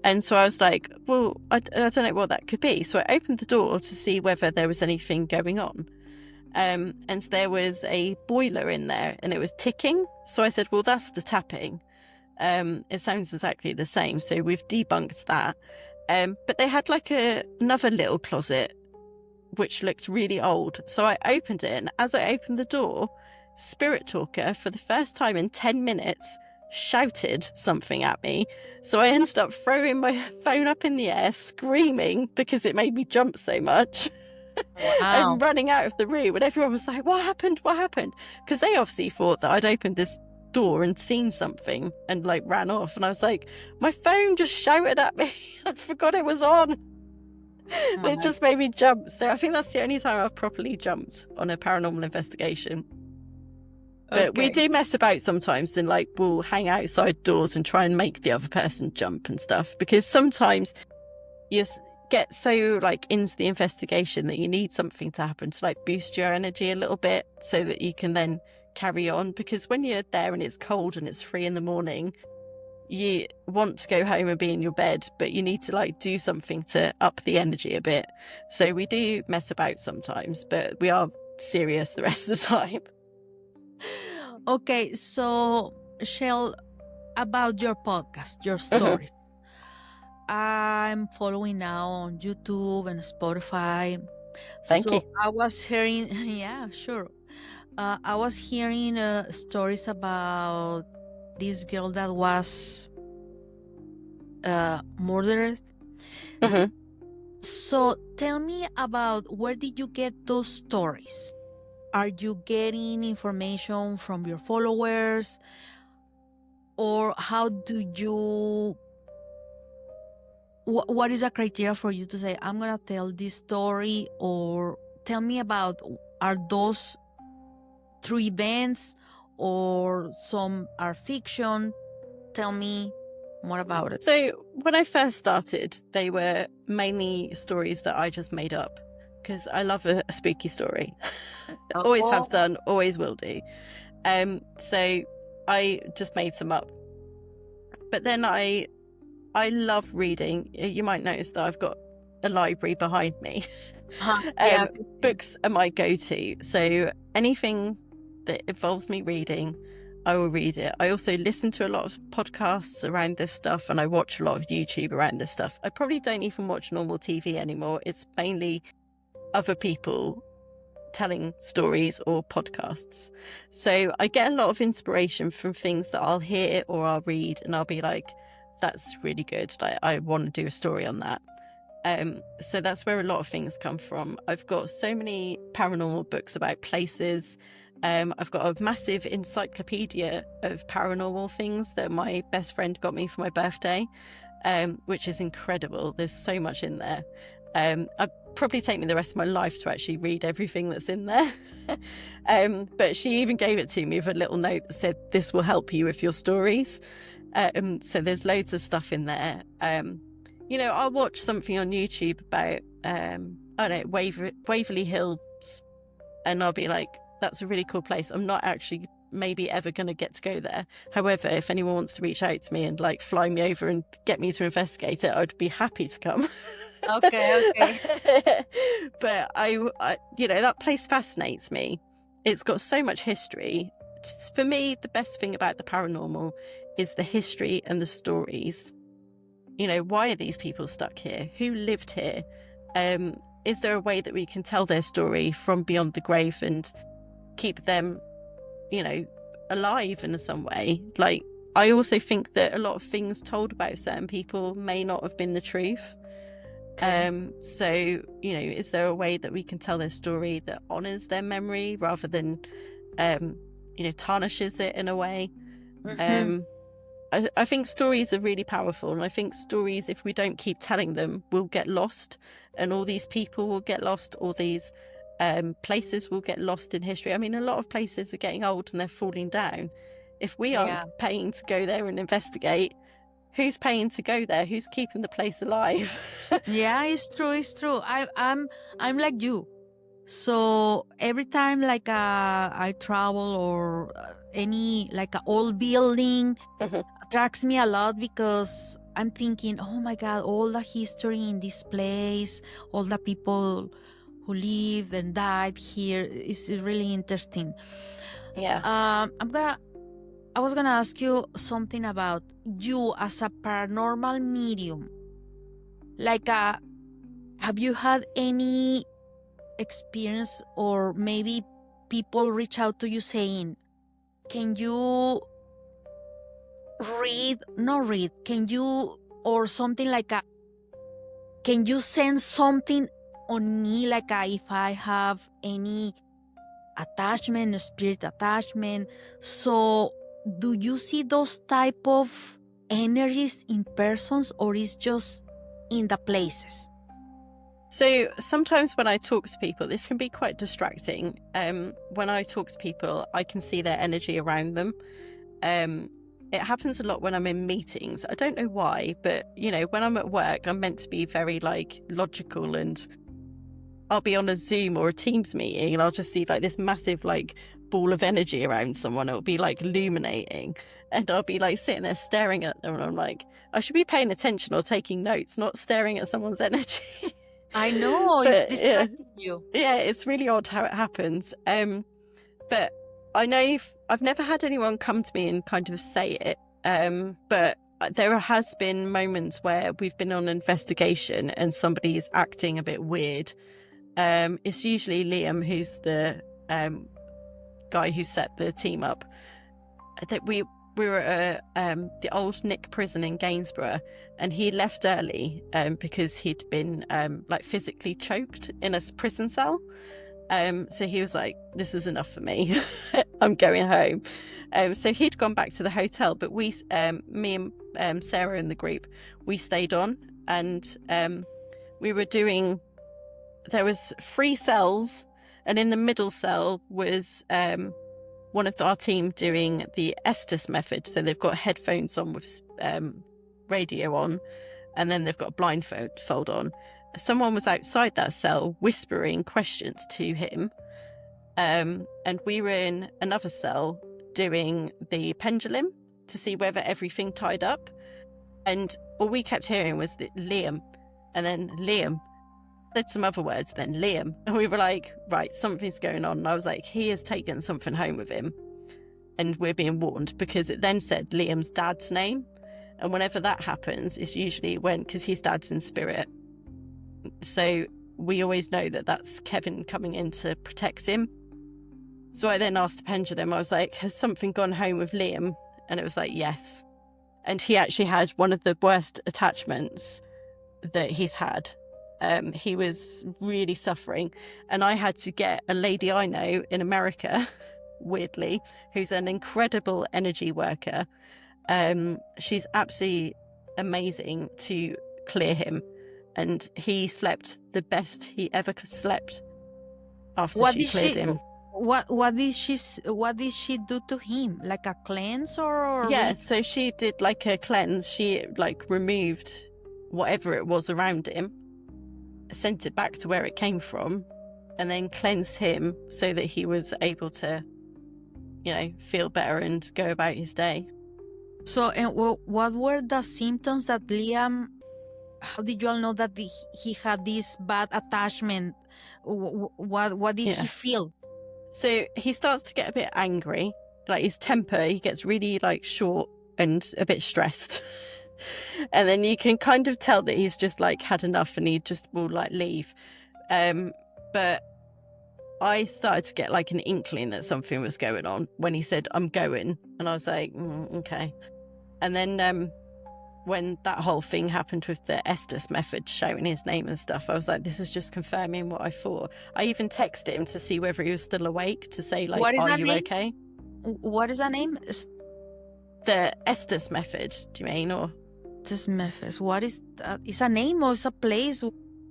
And so I was like, well, I don't know what that could be. So I opened the door to see whether there was anything going on. And there was a boiler in there and it was ticking. So I said, well, that's the tapping. It sounds exactly the same. So we've debunked that. But they had like another little closet, which looked really old. So I opened it, and as I opened the door, Spirit Talker, for the first time in 10 minutes, shouted something at me. So I ended up throwing my phone up in the air, screaming because it made me jump so much. Wow. And running out of the room, and everyone was like, what happened? Because they obviously thought that I'd opened this door and seen something and like ran off, and I was like, my phone just shouted at me. I forgot it was on. And it just made me jump. So I think that's the only time I've properly jumped on a paranormal investigation. But we do mess about sometimes, and like we'll hang outside doors and try and make the other person jump and stuff, because sometimes you get so like into the investigation that you need something to happen to like boost your energy a little bit so that you can then carry on. Because when you're there and it's cold and it's 3 a.m, you want to go home and be in your bed, but you need to like do something to up the energy a bit. So we do mess about sometimes, but we are serious the rest of the time. Okay, so Shell, about your podcast, your stories. I'm following now on YouTube and Spotify. Thank you. I was hearing, yeah, sure. I was hearing stories about this girl that was murdered. So tell me about, where did you get those stories? Are you getting information from your followers? Or how do you... What is the criteria for you to say, I'm going to tell this story? Or tell me about, are those true events or some are fiction? Tell me more about it. So when I first started, they were mainly stories that I just made up, because I love a spooky story. Always have done, always will do. So I just made some up. But then I love reading. You might notice that I've got a library behind me. Books are my go-to. So anything that involves me reading, I will read it. I also listen to a lot of podcasts around this stuff, and I watch a lot of YouTube around this stuff. I probably don't even watch normal TV anymore. It's mainly other people telling stories or podcasts. So I get a lot of inspiration from things that I'll hear or I'll read, and I'll be like, that's really good. Like, I want to do a story on that. So that's where a lot of things come from. I've got so many paranormal books about places. I've got a massive encyclopedia of paranormal things that my best friend got me for my birthday, which is incredible. There's so much in there. probably take me the rest of my life to actually read everything that's in there. But she even gave it to me with a little note that said, "This will help you with your stories." So there's loads of stuff in there. I'll watch something on YouTube about, I don't know, Waverly Hills, and I'll be like, that's a really cool place. I'm not actually maybe ever going to get to go there. However, if anyone wants to reach out to me and like fly me over and get me to investigate it, I'd be happy to come. Okay. But I that place fascinates me. It's got so much history. For me, the best thing about the paranormal is the history and the stories. Why are these people stuck here? Who lived here? Is there a way that we can tell their story from beyond the grave and keep them, alive in some way? Like, I also think that a lot of things told about certain people may not have been the truth. Okay. So, is there a way that we can tell their story that honors their memory rather than, tarnishes it in a way? Mhm. I think stories are really powerful, and I think stories, if we don't keep telling them, will get lost, and all these people will get lost, all these places will get lost in history. I mean, a lot of places are getting old and they're falling down. If we aren't Yeah. paying to go there and investigate, who's paying to go there? Who's keeping the place alive? Yeah, it's true. I'm like you. So every time like I travel or any like a old building Mhm. attracts me a lot, because I'm thinking, oh my God, all the history in this place, all the people who lived and died here is really interesting. Yeah. I was gonna ask you something about you as a paranormal medium. Like, have you had any experience, or maybe people reach out to you saying, can you can you, or something like can you send something on me, like if I have any attachment, spirit attachment? So do you see those type of energies in persons, or is just in the places? So sometimes when I talk to people, this can be quite distracting. When I talk to people, I can see their energy around them. It happens a lot when I'm in meetings. I don't know why, but when I'm at work, I'm meant to be very like logical, and I'll be on a Zoom or a Teams meeting and I'll just see like this massive like ball of energy around someone. It'll be like illuminating, and I'll be like sitting there staring at them, and I'm like, I should be paying attention or taking notes, not staring at someone's energy. I know it's But distracting you. yeah, it's really odd how it happens. But I know I've never had anyone come to me and kind of say it. But there has been moments where we've been on an investigation and somebody's acting a bit weird. It's usually Liam, who's the guy who set the team up. That we were at the old Nick prison in Gainsborough, and he left early because he'd been like physically choked in a prison cell. So he was like, this is enough for me. I'm going home. So he'd gone back to the hotel, but we, me and Sarah in the group, we stayed on, and we were doing, there was 3 cells, and in the middle cell was one of our team doing the Estes method. So they've got headphones on with radio on, and then they've got a blindfold on. Someone was outside that cell whispering questions to him, and we were in another cell doing the pendulum to see whether everything tied up, and all we kept hearing was the Liam, and then Liam, said some other words, then Liam, and we were like, right, something's going on. And I was like, he has taken something home with him, and we're being warned, because it then said Liam's dad's name, and whenever that happens, it's usually because his dad's in spirit. So we always know that that's Kevin coming in to protect him. So I then asked the pendulum, I was like, has something gone home with Liam? And it was like, yes. And he actually had one of the worst attachments that he's had. He was really suffering. And I had to get a lady I know in America, weirdly, who's an incredible energy worker. She's absolutely amazing to clear him. and he slept the best he ever slept after What she did cleared she? him. What did she do to him? Like a cleanse or Yeah, so she did like a cleanse. She like removed whatever it was around him, sent it back to where it came from, and then cleansed him so that he was able to, feel better and go about his day. So, and what were the symptoms that Liam? How did you all know that he had this bad attachment? What did he feel? So he starts to get a bit angry, like his temper, he gets really like short and a bit stressed. And then you can kind of tell that he's just like had enough and he just will like leave. But I started to get like an inkling that something was going on when he said, "I'm going." And I was like, okay. And then when that whole thing happened with the Estes method showing his name and stuff, I was like, this is just confirming what I thought. I even texted him to see whether he was still awake, to say like, are you okay? What is the name? The Estes method, do you mean? Or Estes method. What is that? Is a name or is a place?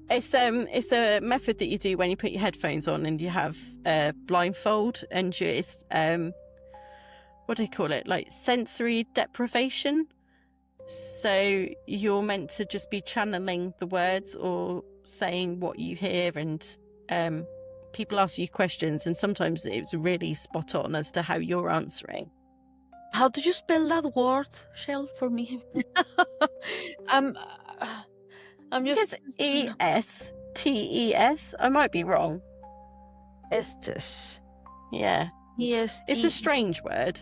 It's a method that you do when you put your headphones on and you have a blindfold and it's what do you call it? Like sensory deprivation. So you're meant to just be channeling the words or saying what you hear, and people ask you questions, and sometimes it's really spot on as to how you're answering. How do you spell that word, Shell, for me? I'm just Estes. I might be wrong. Estes. Yeah. Yes. It's a strange word.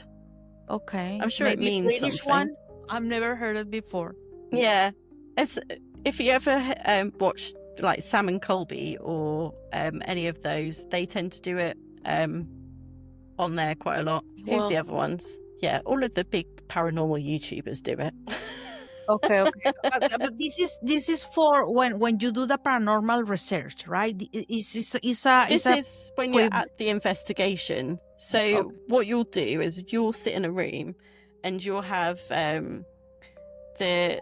Okay. I'm sure Maybe it means British something. One? I've never heard it before. Yeah. If you ever watched like Sam and Colby or any of those, they tend to do it on there quite a lot. Who's the other ones? Yeah, all of the big paranormal YouTubers do it. Okay. But this is for when you do the paranormal research, right? This is when you're at the investigation. So what you'll do is you'll sit in a room and you'll have the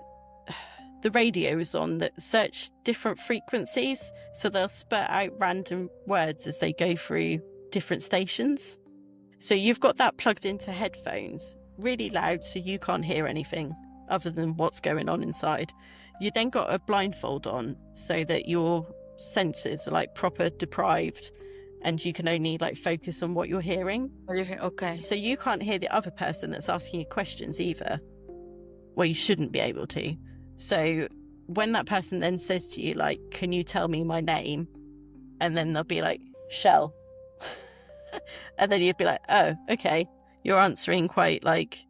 radios on that search different frequencies. So they'll spurt out random words as they go through different stations. So you've got that plugged into headphones, really loud, so you can't hear anything other than what's going on inside. You then got a blindfold on so that your senses are like proper deprived and you can only like focus on what you're hearing. Okay. So you can't hear the other person that's asking you questions either. Well, you shouldn't be able to. So when that person then says to you, like, can you tell me my name? And then they'll be like, Shell. And then you'd be like, oh, okay. You're answering quite like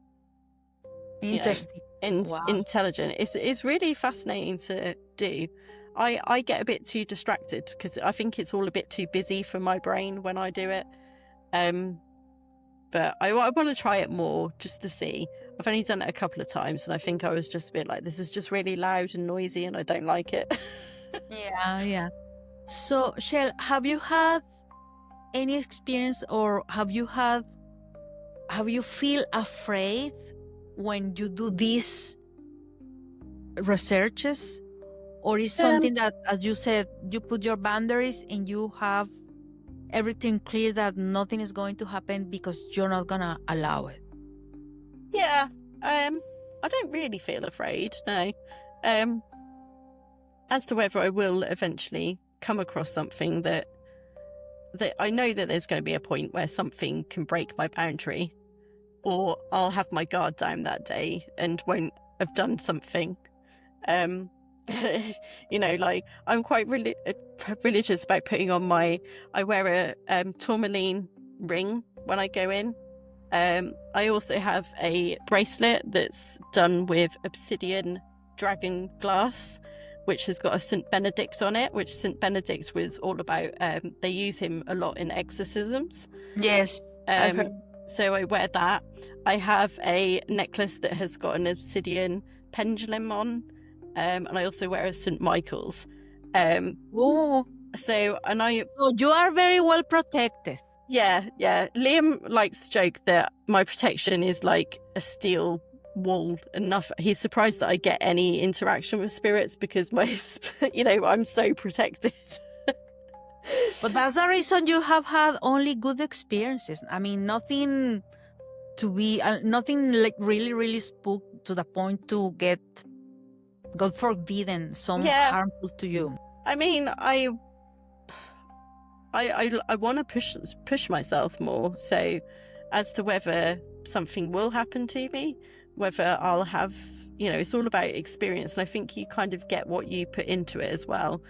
interesting. Intelligent. It's really fascinating to do. I get a bit too distracted because I think it's all a bit too busy for my brain when I do it. But I want to try it more just to see. I've only done it a couple of times and I think I was just a bit like, this is just really loud and noisy and I don't like it. Yeah. So, Shell, have you had any experience or have you feel afraid when you do these researches? Or is something that, as you said, you put your boundaries and you have everything clear that nothing is going to happen because you're not going to allow it? Yeah. I don't really feel afraid, no. As to whether I will eventually come across something that I know that there's going to be a point where something can break my boundary, or I'll have my guard down that day and won't have done something. Like I'm quite religious about putting on I wear a tourmaline ring when I go in. I also have a bracelet that's done with obsidian dragon glass, which has got a St. Benedict on it, which St. Benedict was all about. They use him a lot in exorcisms. Yes. So I wear that. I have a necklace that has got an obsidian pendulum on. And I also wear a St. Michael's. So you are very well protected. Yeah. Liam likes to joke that my protection is like a steel wall enough. He's surprised that I get any interaction with spirits because I'm so protected. But that's the reason you have had only good experiences. I mean, nothing to be, nothing like really, really spooked to the point to get, God forbidden, some harmful to you. I mean, I want to push myself more. So as to whether something will happen to me, whether I'll have, it's all about experience. And I think you kind of get what you put into it as well.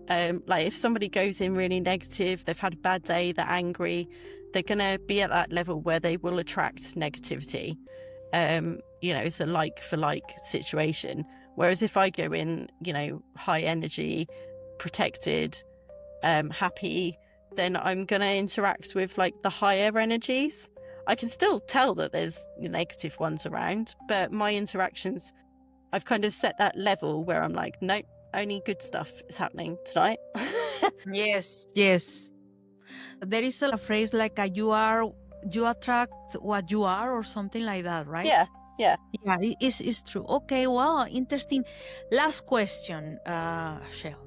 Like if somebody goes in really negative, they've had a bad day, they're angry, they're going to be at that level where they will attract negativity. It's a like for like situation. Whereas if I go in, high energy, protected, happy, then I'm going to interact with like the higher energies. I can still tell that there's negative ones around, but my interactions, I've kind of set that level where I'm like, nope, only good stuff is happening tonight. Yes. There is a phrase like you attract what you are, or something like that, right? Yeah. It's true. Okay, well, interesting. Last question, Shell.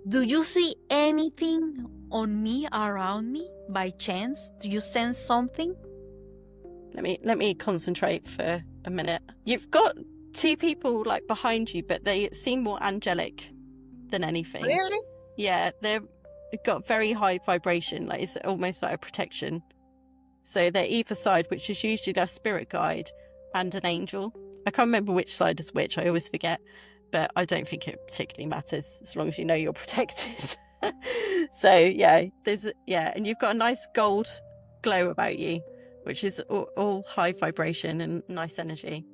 Do you see anything on me, around me, by chance? Do you sense something? Let me concentrate for a minute. You've got two people like behind you, but they seem more angelic than anything. Really? Yeah, they've got very high vibration, like it's almost like a protection. So they're either side, which is usually their spirit guide and an angel. I can't remember which side is which, I always forget, but I don't think it particularly matters as long as you know you're protected. So and you've got a nice gold glow about you, which is all high vibration and nice energy.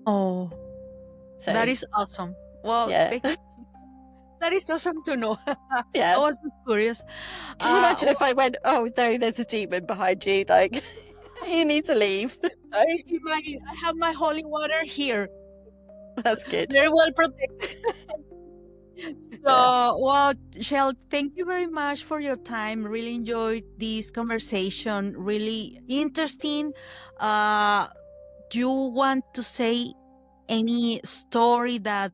Oh, so that is awesome. Well, that is awesome to know. Yeah, I was curious. Can you imagine if I went, oh no, there's a demon behind you, like you need to leave? I have my holy water here. That's good. Very well protected. So, well, Shell, thank you very much for your time. Really enjoyed this conversation. Really interesting. Do you want to say any story that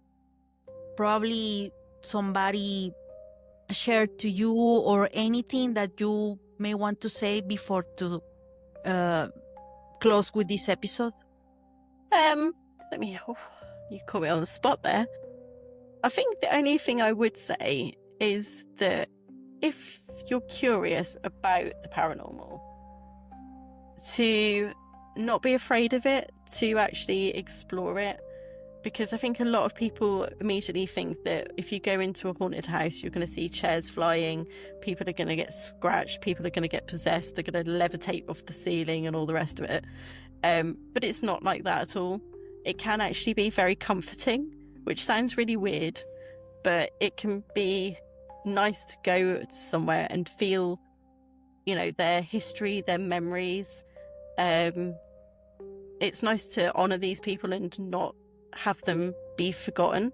probably somebody shared to you, or anything that you may want to say before to close with this episode? You caught me on the spot there. I think the only thing I would say is that if you're curious about the paranormal, to not be afraid of it, to actually explore it. Because I think a lot of people immediately think that if you go into a haunted house, you're going to see chairs flying, people are going to get scratched, people are going to get possessed, they're going to levitate off the ceiling and all the rest of it. But it's not like that at all. It can actually be very comforting, which sounds really weird, but it can be nice to go to somewhere and feel, their history, their memories. It's nice to honour these people and not have them be forgotten,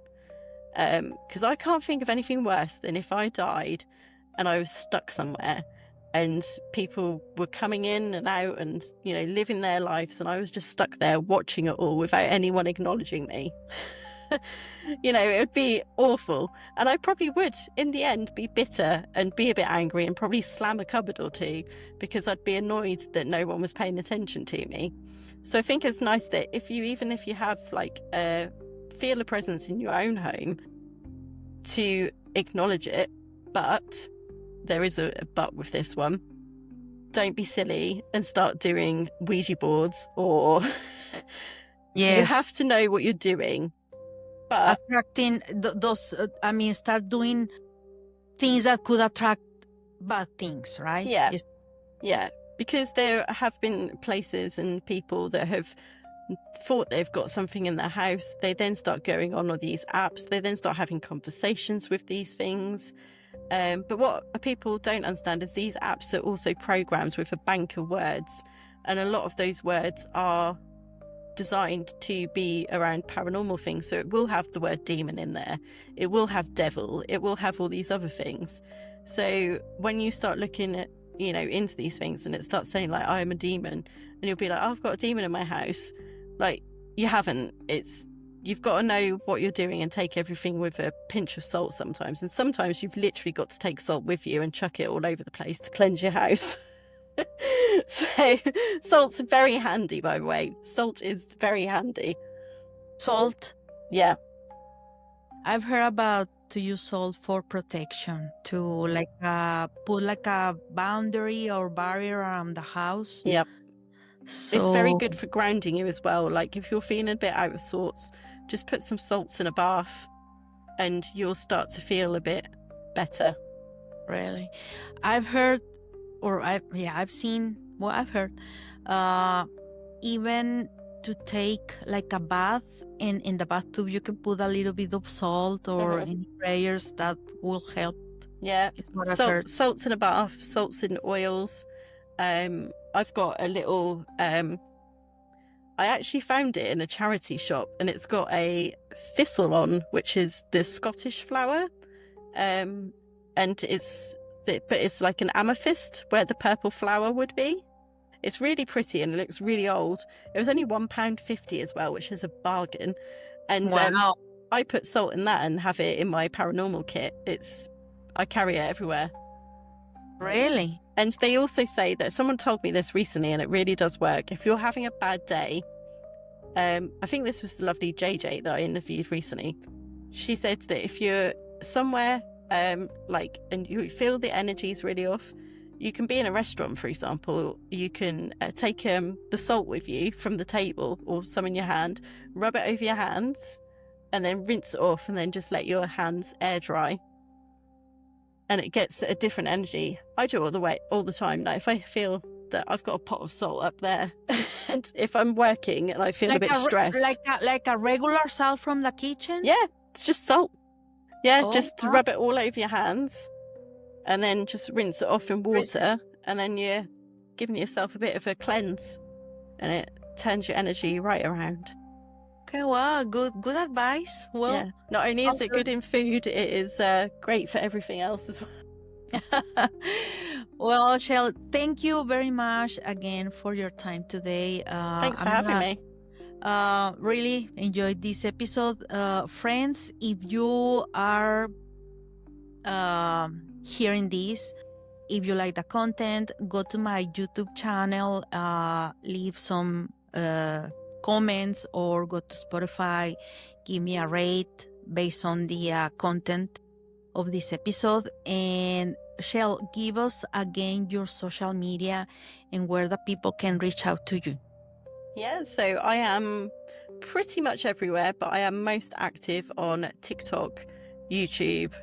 because I can't think of anything worse than if I died and I was stuck somewhere and people were coming in and out and living their lives, and I was just stuck there watching it all without anyone acknowledging me. It would be awful, and I probably would in the end be bitter and be a bit angry and probably slam a cupboard or two because I'd be annoyed that no one was paying attention to me. So I think it's nice that even if you have like feel a presence in your own home, to acknowledge it. But there is a but with this one. Don't be silly and start doing Ouija boards, or you have to know what you're doing. But attracting those, start doing things that could attract bad things, right? Yeah. Because there have been places and people that have thought they've got something in their house. They then start going on all these apps. They then start having conversations with these things. But what people don't understand is these apps are also programs with a bank of words. And a lot of those words are designed to be around paranormal things. So it will have the word demon in there. It will have devil. It will have all these other things. So when you start looking at into these things and it starts saying like, I'm a demon, and you'll be like, oh, I've got a demon in my house, like You haven't. You've got to know what you're doing and take everything with a pinch of salt sometimes. And sometimes you've literally got to take salt with you and chuck it all over the place to cleanse your house. So salt's very handy, by the way. Salt is very handy. Salt? Yeah. I've heard about to use salt for protection, to like put like a boundary or barrier around the house. Yep. So It's very good for grounding you as well. Like if you're feeling a bit out of sorts, just put some salts in a bath and you'll start to feel a bit better. Really, I've heard, or I've seen. Well, I've heard, even to take like a bath in the bathtub, you can put a little bit of salt or any prayers that will help. Yeah, Is what I've heard. salts in a bath, salts in oils. I've got a little. I actually found it in a charity shop, and it's got a thistle on, which is the Scottish flower, and it's like an amethyst where the purple flower would be. It's really pretty and it looks really old. It was only £1.50 as well, which is a bargain. And Wow. I put salt in that and have it in my paranormal kit. I carry it everywhere. Really? And they also say that someone told me this recently, and it really does work. If you're having a bad day, I think this was the lovely JJ that I interviewed recently. She said that if you're somewhere and you feel the energy's really off, you can be in a restaurant, for example. You can take the salt with you from the table or some in your hand, rub it over your hands, and then rinse it off, and then just let your hands air dry. And it gets a different energy. I do it all the time. Like if I feel that I've got a pot of salt up there, and if I'm working and I feel a bit stressed, like a regular salt from the kitchen. yeah, it's just salt. Yeah, Oh, just wow. rub it all over your hands, and then just rinse it off in water, and then you're giving yourself a bit of a cleanse, and it turns your energy right around. Okay, well, good advice. Well, Yeah. Not only is it good in food, it is great for everything else as well. Well, Shell, thank you very much again for your time today. Thanks for having me. Really enjoyed this episode. Friends, if you are hearing this, if you like the content, go to my YouTube channel, leave some comments, or go to Spotify, give me a rate based on the content of this episode. And Shell, give us again your social media and where the people can reach out to you. Yeah, so I am pretty much everywhere, but I am most active on TikTok, YouTube,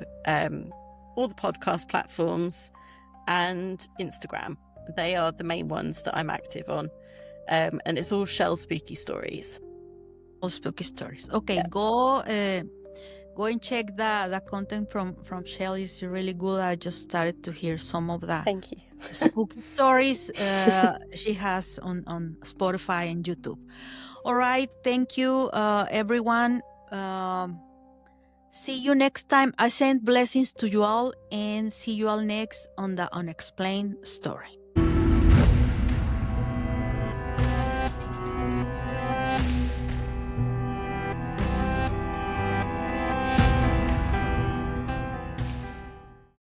all the podcast platforms, and Instagram. They are the main ones that I'm active on. And it's all Shell Spooky Stories. All spooky stories. Okay, Yeah. go and check the content from Shell. Is really good. I just started to hear some of the Thank you. spooky stories she has on Spotify and YouTube. All right, thank you, everyone. See you next time. I send blessings to you all, and see you all next on the Unexplained story.